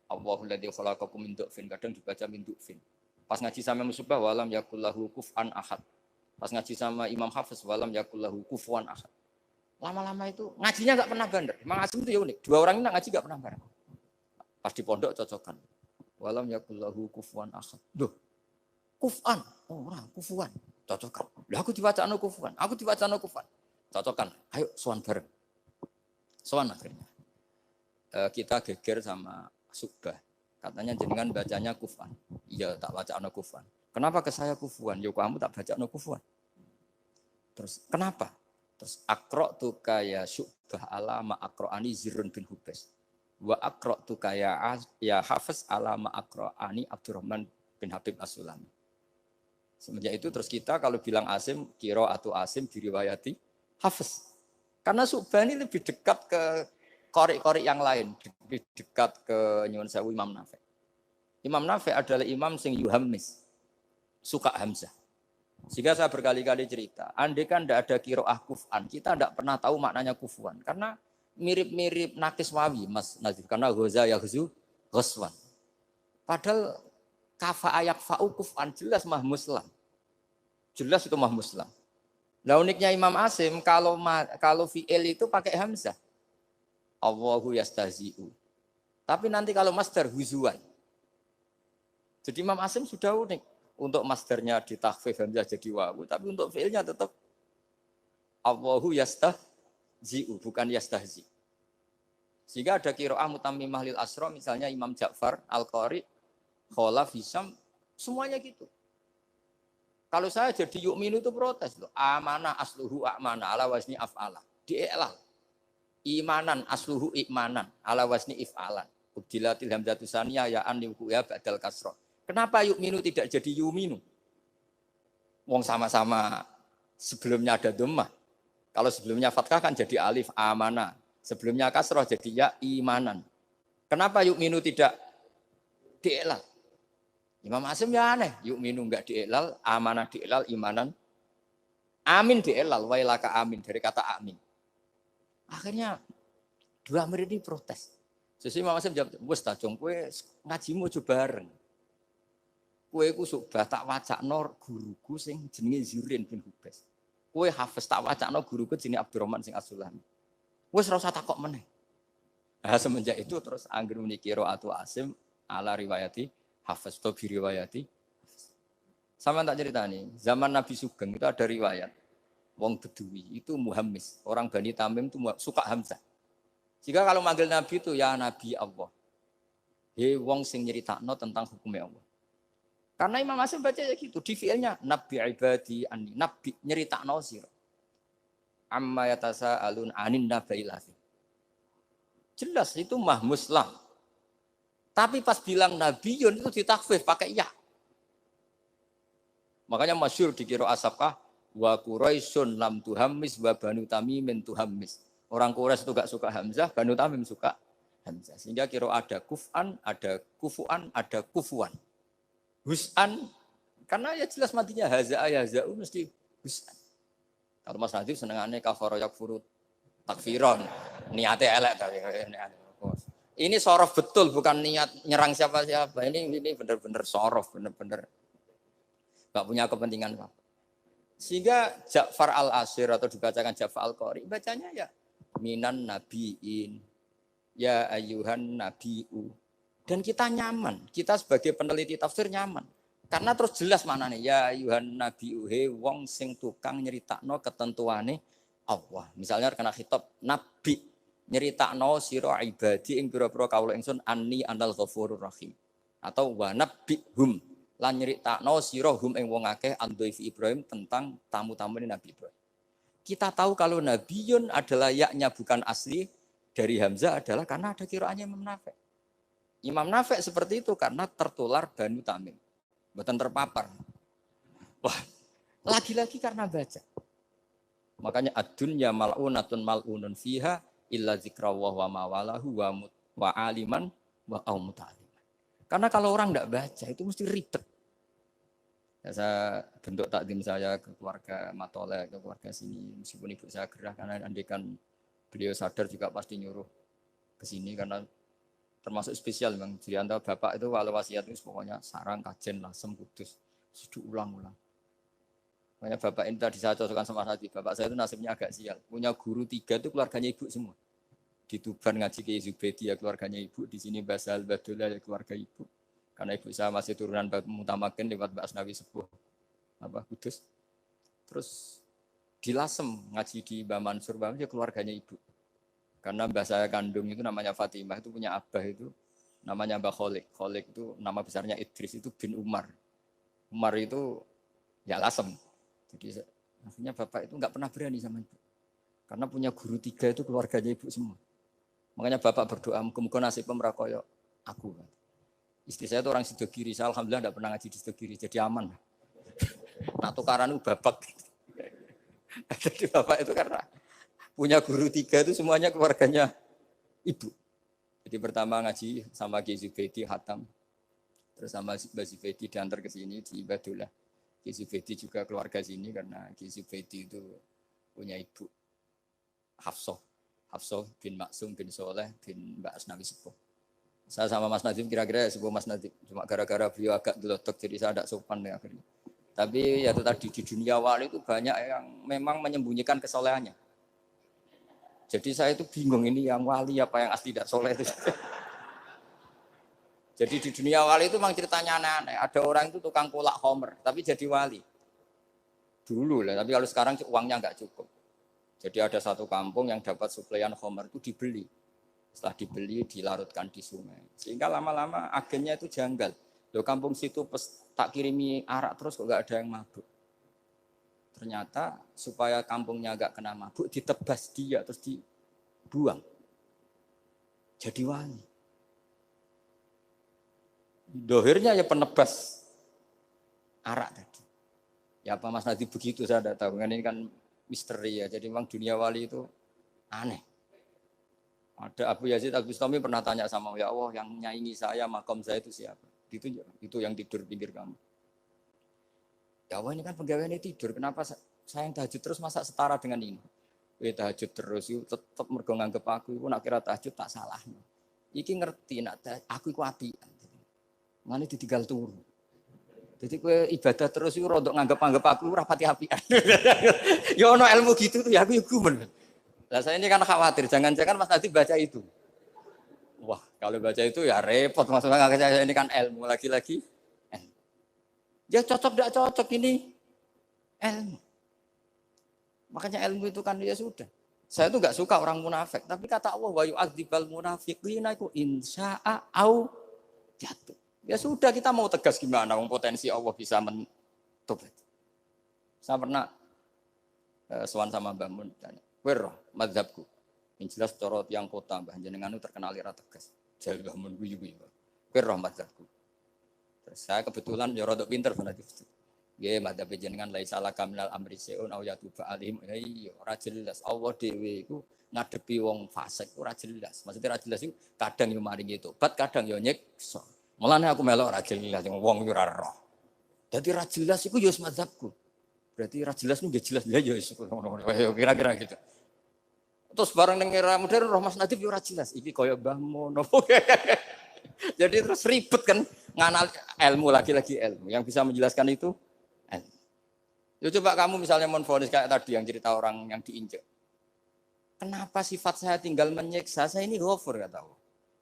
Allahul ladzi khalaqakum min du'fin, kadang dibaca min du'fin. Pas ngaji sama musibah walam yakullahu kuf'an ahad. Pas ngaji sama Imam Hafiz walam yakullahu kufuwan ahad. Lama-lama itu ngajinya enggak pernah benar. Imam Asim itu ya unik. Dua orang ini ngaji enggak pernah bareng. Pas di pondok cocokan. Walam yakullahu kufuwan ahad. Duh. Kuf'an, orang kufuwan. Cocokan. Lah aku diwacana kufuwan, aku diwacana kufuwan. Cocokan. Ayo sowan bareng. Sowan akhirnya. Kita geger sama Subah. Katanya jenengan bacanya kufan. Iya, tak baca ana kufan. Kenapa ke saya kufuan? Yo kamu tak baca ana kufuan. Terus kenapa? Terus akro tu kaya Subah ala ma akroani Zirun bin Hubes. Wa akro tu kaya ya Hafiz ala ma akroani Abdurrahman bin Habib As-Sulami. Semenjak itu terus kita kalau bilang Asim, kiro atau Asim diriwayati Hafiz. Karena Subah ini lebih dekat ke korek-korek yang lain, lebih dekat ke Nyuwun Sewu Imam Nafi'. Imam Nafi' adalah imam sing yuhammis, suka hamzah. Sehingga saya berkali-kali cerita, andai kan tidak ada qiraah kuf'an, kita tidak pernah tahu maknanya kufuan. Karena mirip-mirip nakis wawi, Mas Nazif. Karena ghoza yaghzu ghoswan. Padahal kafa ayak fa'u kuf'an jelas mahmuslam. Jelas itu mahmuslam. Nah uniknya Imam Asim, kalau fi'il itu pakai hamzah. Allahu yastahzi'u. Tapi nanti kalau masdar huzuan. Jadi Imam Asim sudah unik. Untuk masdarnya ditakhfif hamzah jadi wawu, tapi untuk fi'ilnya tetap Allahu yastahzi'u, bukan yastahzi. Sehingga ada qiraah mutammimah lil asra, misalnya Imam Ja'far, Al-Qari, Khalaf, Hisam, semuanya gitu. Kalau saya jadi yu'minu itu protes loh. Amanah asluhu a'manah ala wazni af'ala. Di'elal. Imanan asluhu ikmanan ala wasni if'alan. Ubdilatil hamzatu saniyah ya an liwuya ba'dal kasrah. Kenapa yu'minu tidak jadi yuminu? Wong sama-sama sebelumnya ada dhammah. Kalau sebelumnya fathah kan jadi alif amanah. Sebelumnya kasrah jadi ya imanan. Kenapa yu'minu tidak di'elal? Imam Asim ya aneh. Yu'minu enggak di'elal, amanah di'elal, imanan. Amin di'elal, wailaka amin. Dari kata amin. Akhirnya dua murid ini protes. Sesuai Imam Asim jawab, wes tak jong kowe ngajimu aja bareng. Kowe ku subah tak wacakno guruku sing jenenge Zirin bin Hubes. Kowe Hafiz tak wacakno guruku jenenge Abdurrahman sing As-Sulami. Wes ora usah takok meneh. Nah, semenjak itu terus angger muni qiraatu Asim ala riwayati Hafiz to riwayati. Sama tak ceritani, zaman Nabi Sugeng itu ada riwayat. Wong Bedui itu muhammis, orang Bani Tamim itu suka hamzah. Jika kalau manggil Nabi itu ya Nabi Allah. He wong sing nyeritakno tentang hukumnya Allah. Karena Imam Asim baca ya gitu, di fi'ilnya Nabi ibadi anni, Nabi nyeritakno sira. Amma yatasaalun anin nabailafi. Jelas itu mahmuslam. Tapi pas bilang nabiyun itu ditakfif pakai ya. Makanya masyhur di qiraah Sabqah wa Quraisyun lam tuhammis wa Banu Tamimin tuhammis. Orang Quraisy itu gak suka hamzah, Banu Tamim suka hamzah. Sehingga kira ada kuf'an, ada kufu'an, ada kufuan. Hus'an, karena ya jelas matinya haza'a yaza'u mesti hus'an. Kalau Mas Nadif senengannya kafara yakfuru takfiron. Niatnya elek tapi ini sorof betul, bukan niat nyerang siapa-siapa. Ini benar-benar sorof, benar-benar gak punya kepentingan apa. Sehingga Ja'far al-Asir atau dibacakan Ja'far al-Qari, bacanya ya minan nabiin, ya ayuhan nabiu. Dan kita nyaman, kita sebagai peneliti tafsir nyaman. Karena terus jelas maknanya, ya ayuhan nabiu, he wong sing tukang nyeritakno ketentuane Allah. Misalnya kena khitab nabi, nyeritakno sira ibadi ing pira-pira kawula ingsun anni anal ghafurur rahim. Atau wa nabbihum lan nyeritakno sira hum ing wong akeh andhaifi Ibrahim tentang tamu-tamu Nabi Ibrahim. Kita tahu kalau nabiyun adalah yaknya bukan asli dari Hamzah adalah karena ada qiraahnya Imam Nafi'. Imam Nafi' seperti itu karena tertular Banu Tamim. Mboten terpapar. Wah, lagi-lagi karena baca. Makanya ad-dunya mal'unatun mal'unun fiha illa zikrawah wa mawalahu wa aliman wa muta'alim. Karena kalau orang tidak baca itu mesti ribet. Ya, saya bentuk takdim saya ke keluarga Matole, ke keluarga sini. Meskipun ibu saya gerah karena andikan beliau sadar juga pasti nyuruh ke sini karena termasuk spesial memang. Jadi antara bapak itu kalau wasiat itu pokoknya sarang, kajen, lasem, kudus. Sudah ulang-ulang. Makanya bapak ini tadi saya cocokkan sama Hadi. Bapak saya itu nasibnya agak sial. Punya guru 3 itu keluarganya ibu semua. Di Tuban ngaji ke Zubedi ya keluarganya ibu. Di sini Basal Badullah ya keluarga ibu. Karena ibu saya masih turunan Mutamakin lewat Mbak Asnawi Sepuh. Kudus. Terus di Lasem ngaji di Mbak Mansur. Mbak Mansur keluarganya ibu. Karena mbah saya kandung itu namanya Fatimah. Itu punya abah itu namanya Mbak Kholik. Kholik itu nama besarnya Idris itu bin Umar. Umar itu ya Lasem. Jadi akhirnya bapak itu nggak pernah berani sama ibu. Karena punya guru 3 itu keluarganya ibu semua. Makanya bapak berdoa, muka-muka nasib pemerakoyok aku. Istri saya itu orang Sidogiri. Saya alhamdulillah nggak pernah ngaji di Sidogiri. Jadi aman. Nah tukaran itu bapak. Jadi bapak itu karena punya guru 3 itu semuanya keluarganya ibu. Jadi pertama ngaji sama Ki Zubaidi Hatam. Terus sama Mbak Zubaidi diantar ke sini di Badullah. Ki Zubaidi juga keluarga sini karena Ki Zubaidi itu punya ibu Hafsah bin Maksum bin Soleh bin Mbak Asnawi Sepuh. Saya sama Mas Nadim kira-kira ya sepuh Mas Nadim. Cuma gara-gara beliau agak gelotok jadi saya tidak sopan ya akhirnya. Tapi ya itu tadi di dunia wali itu banyak yang memang menyembunyikan kesolehannya. Jadi saya itu bingung ini yang wali apa yang asli tidak soleh itu. Jadi di dunia wali itu memang ceritanya aneh-aneh. Ada orang itu tukang kolak homer, tapi jadi wali. Dulu lah, tapi kalau sekarang uangnya nggak cukup. Jadi ada satu kampung yang dapat suplaian homer itu dibeli. Setelah dibeli, dilarutkan di sungai. Sehingga lama-lama agennya itu janggal. Loh kampung situ tak kirimi arak terus kok nggak ada yang mabuk. Ternyata supaya kampungnya nggak kena mabuk, ditebas dia terus dibuang. Jadi wali. Dohirnya ya penebas arak tadi. Ya apa Mas Nadi begitu saya tidak tahu. Ini kan misteri ya. Jadi memang dunia wali itu aneh. Ada Abu Yazid Al-Bustami pernah tanya sama ya Allah yang nyaingi saya makom saya itu siapa? Itu yang tidur pinggir kamu. Ya Allah ini kan pegawainya tidur. Kenapa saya yang tahajud terus masa setara dengan ini? Tahajud terus itu tetap mergo nganggep aku itu nak kira tahajud tak salah. Iki ngerti nak aku iku apian. Mane ditinggal turu. Jadi kowe ibadah terus iku rodok nganggep aku ora pati apian. Ya ono ilmu gitu tuh ya aku gumen. Lah saya ini kan khawatir jangan-jangan Mas Adi baca itu. Wah, kalau baca itu ya repot maksudnya saya ini kan ilmu lagi-lagi. Ya cocok enggak cocok ini ilmu. Makanya ilmu itu kan ya sudah. Saya tuh enggak suka orang munafik, tapi kata Allah wa yu'adzibal munafiqina iku insya'a au jatuh. Ya sudah kita mau tegas gimana potensi Allah bisa mentobat. Saya pernah sowan sama Mbah Mun tanya, "Kowe roh mazhabku?" Yang jelas cara tiyang kota Mbah jenengan terkenal ira tegas. Jare Mbah Mun guyu-guyu. "Kowe roh mazhabku?" Terus saya kebetulan ya rada pinter bener iki. Nggih, mazhab jenengan laisa laka minal amri seun au yatuba alim. Iya, ora jelas. Allah dhewe iku ngadepi wong fasik ora jelas. Maksudnya ora jelas iku kadang yo maringi tobat, kadang yo nyiksa. Mulane aku melok ra jelas wong yo ora roh. Dadi ra jelas iku yo mazhabku. Berarti ra jelas nggih jelas ya yo kira-kira gitu. Terus bareng ning era modern roh Mas Nadif yo ora jelas. Iki kaya Mbah Mun. Jadi terus ribet kan nganal ilmu lagi-lagi ilmu. Yang bisa menjelaskan itu ilmu. Yo coba kamu misalnya menfonis kayak tadi yang cerita orang yang diinjek. Kenapa sifat saya tinggal menyiksa? Saya ini ghafur kata Allah.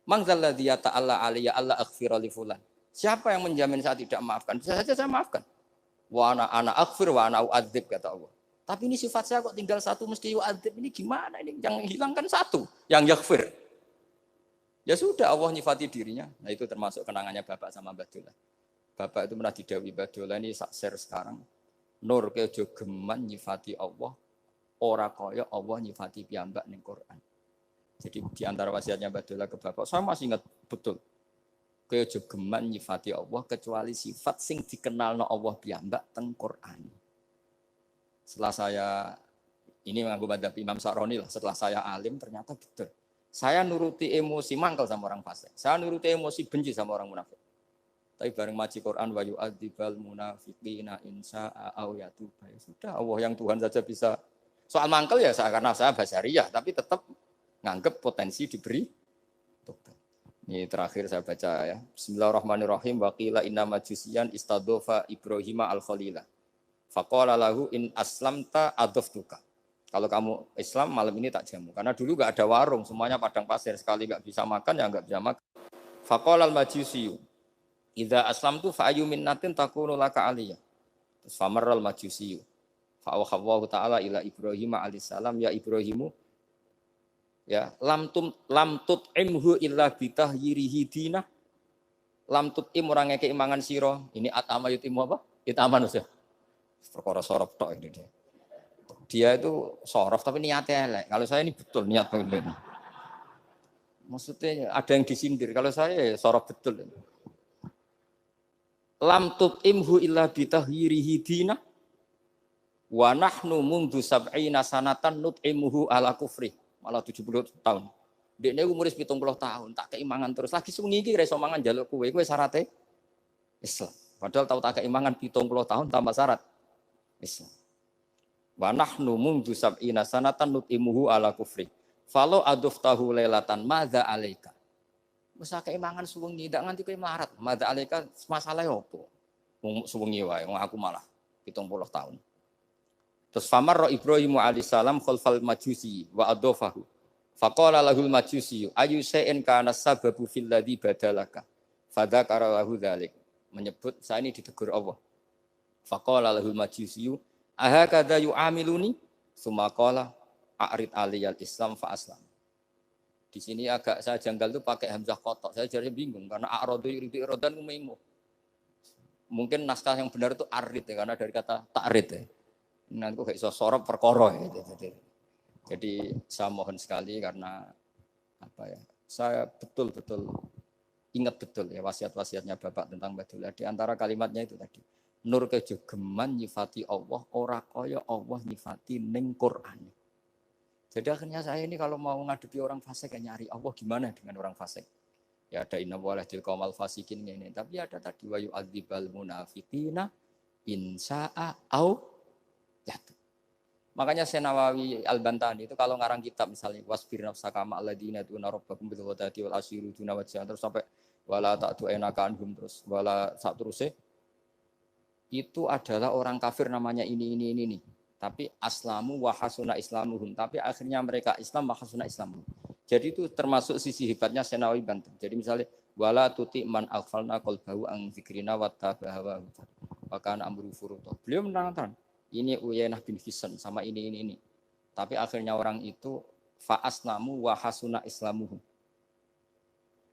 Man dzalladzi yata'alla alayya alla aghfira li fulan. Siapa yang menjamin saya tidak maafkan? Bisa saja saya maafkan. Wa ana aghfir wa ana u'adzib kata Allah. Tapi ini sifat saya kok tinggal satu mesti u'adzib. Ini gimana ini? Yang hilangkan satu, yang yaghfir. Ya sudah Allah nyifati dirinya. Nah itu termasuk kenangannya Bapak sama Mbak Dola. Bapak itu pernah didhawuhi Mbak Dola ini sak share sekarang. Nur kejo geman nyifati Allah. Ora kaya Allah nyifati piyambak ning Quran. Jadi di antara wasiatnya Mbak Dola ke Bapak, saya masih ingat betul. Kaya jogeman nyifati Allah kecuali sifat sing dikenalno Allah piyambak teng Quran. Setelah saya ini mengaku madzhab Imam Sa'roni lah, setelah saya alim ternyata betul. Saya nuruti emosi mangkel sama orang fasik. Saya nuruti emosi benci sama orang munafik. Tapi bareng maji Quran wa yu'adzibal munafiqina insya'a au yatuba. Ya sudah Allah yang Tuhan saja bisa. Soal mangkel ya saya karena saya basyariyah tapi tetap nganggep potensi diberi Ini terakhir saya baca ya. Bismillahirrahmanirrahim. Wa qila inna majusiyan istadofa Ibrahima al-Khalila. Faqala lahu in aslamta adoftuka. Kalau kamu Islam malam ini tak jamu. Karena dulu enggak ada warung, semuanya padang pasir. Sekali enggak bisa makan ya enggak bisa makan. Faqala al-majusiyu idza aslamtu fa ayyu minnatin takunu laka aliyya. Terus famarral majusiyu. Fa awhallahu ta'ala ila Ibrahim alaihissalam ya Ibrahimu ya lam tut'imhu illa bitahyirihi dinah lam tut'im orang ngekek mangan sira ini atama yutimu apa itaman usah perkara sorof tok ini dia itu sorof tapi niatnya elek kalau saya ini betul niat betul maksudnya ada yang disindir kalau saya sorof betul lam tut'imhu illa bitahyirihi dinah wa nahnu mundu sab'ina sanatan nut'imuhu ala kufri malah 70 tahun. Dekne umur 70 tahun, tak keimangan terus lagi sewengi iki ra iso mangan njaluk kowe syaratnya Islam. Padahal tahu tak keimangan 70 tahun tambah syarat Islam. Wa nahnu mundu sab'ina sanatan nut'imuhu ala kufri. Falo aduftahu lailatan madza alaika. Wis keimangan suwengi ndak nganti kowe melarat. Madza alaika masalahe opo? Wong suwengi wae, wong aku malah 70 tahun. Terus famar Ibrahim alaihissalam khalfal majusi wa adofahu. Faqala lahul majusi ayu shay'in kana sababu fil ladzi badalaka. Fadzakara lahu dzalik. Menyebut saya ini ditegur Allah. Faqala lahul majusi ahakadza yu'amiluni? Tsumma qala a'rid aliyal islam fa aslam. Di sini agak saya janggal tuh pakai hamzah kotok. Saya jadi bingung karena a'radu yuridu iradan umaimu. Mungkin naskah yang benar itu arid ya karena dari kata ta'rid ya. Nanti kok iso sorop perkara ya. Jadi saya mohon sekali karena apa ya? Saya betul-betul ingat betul ya wasiat-wasiatnya Bapak tentang Badullah. Di antara kalimatnya itu tadi. Nur kejogeman nyifati Allah ora kaya Allah nyifati ning Quran. Jadi akhirnya saya ini kalau mau ngadepi orang fasik nyari Allah gimana dengan orang fasik? Ya ada inna walahil qaumal fasikin ini, tapi ada tadi wa yu'adzibal munafiqina in sa'a au jatuh. Makanya Senawawi Al-Bantani itu kalau ngarang kitab misalnya wasbir nafsaka ma alladziina yad'una rabbahum bil ghadati wal ashiru duna wajhan terus sampai wala ta'tu enaka anhum terus wala sak terusé itu adalah orang kafir namanya ini. Tapi aslamu wa hasuna islamuhum tapi akhirnya mereka Islam wa hasuna islamuhum. Jadi itu termasuk sisi hebatnya Senawawi Banten. Jadi misalnya wala tuti man aghfalna qalbahu an dzikrina wa tabaha wa kana amru furuta. Beliau menerangkan ini Uyainah bin Hisn sama ini. Tapi akhirnya orang itu fa'aslamu wa hasuna islamuhum.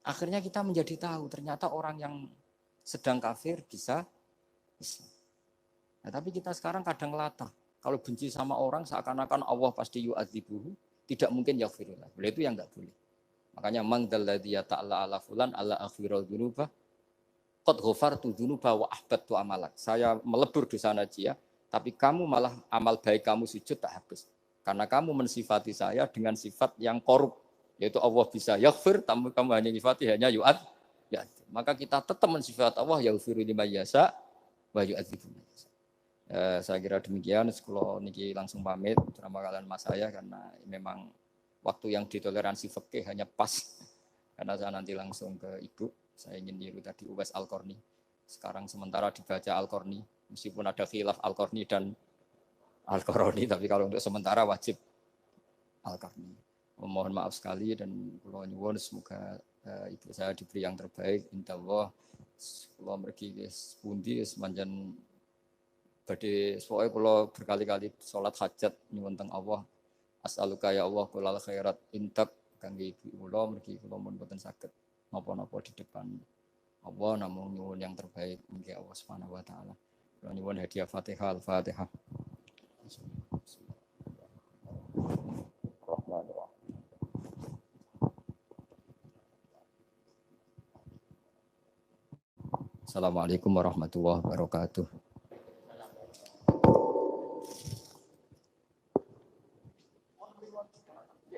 Akhirnya kita menjadi tahu ternyata orang yang sedang kafir bisa Islam. Nah, tapi kita sekarang kadang latah. Kalau benci sama orang seakan-akan Allah pasti yu'adzibuhu, tidak mungkin yaghfirullah. Boleh itu yang enggak boleh. Makanya man dalladzi ta'ala ala fulan ala akhirul dunuba qad ghafartu dunuba wa ahbattu amalak. Saya melebur dosa najiyah tapi kamu malah amal baik kamu sujud tak habis. Karena kamu mensifati saya dengan sifat yang korup. Yaitu Allah bisa yaghfir, kamu hanya sifati hanya yu'ad. Ya. Maka kita tetap mensifat Allah yaghfiru liman yasha wa yu'adzibu man yasha. Saya kira demikian. Kalau niki langsung pamit bersama kalian mas saya karena memang waktu yang ditoleransi fikih hanya pas. Karena saya nanti langsung ke ibu. Saya ingin niru tadi Uwais Al-Qarni. Sekarang sementara dibaca Al-Qarni. Meskipun ada khilaf Al-Qarni dan Al-Qarni, tapi kalau untuk sementara wajib Al-Qarni. Mohon maaf sekali dan kula nyuwun semoga ibu saya diberi yang terbaik. Insyaallah kula mergi wis pundi wis manjen badhe pokoke kula berkali-kali salat hajat nyuwun teng Allah. As'aluka ya Allah kulal khairat intak kangge ibu kula mergi kula mun boten saged napa-napa di depan Allah namung nyuwun yang terbaik mugi Allah Subhanahu wa taala. Nyuwun hadiah Fatihah Al-Fatihah. Assalamualaikum warahmatullahi wabarakatuh.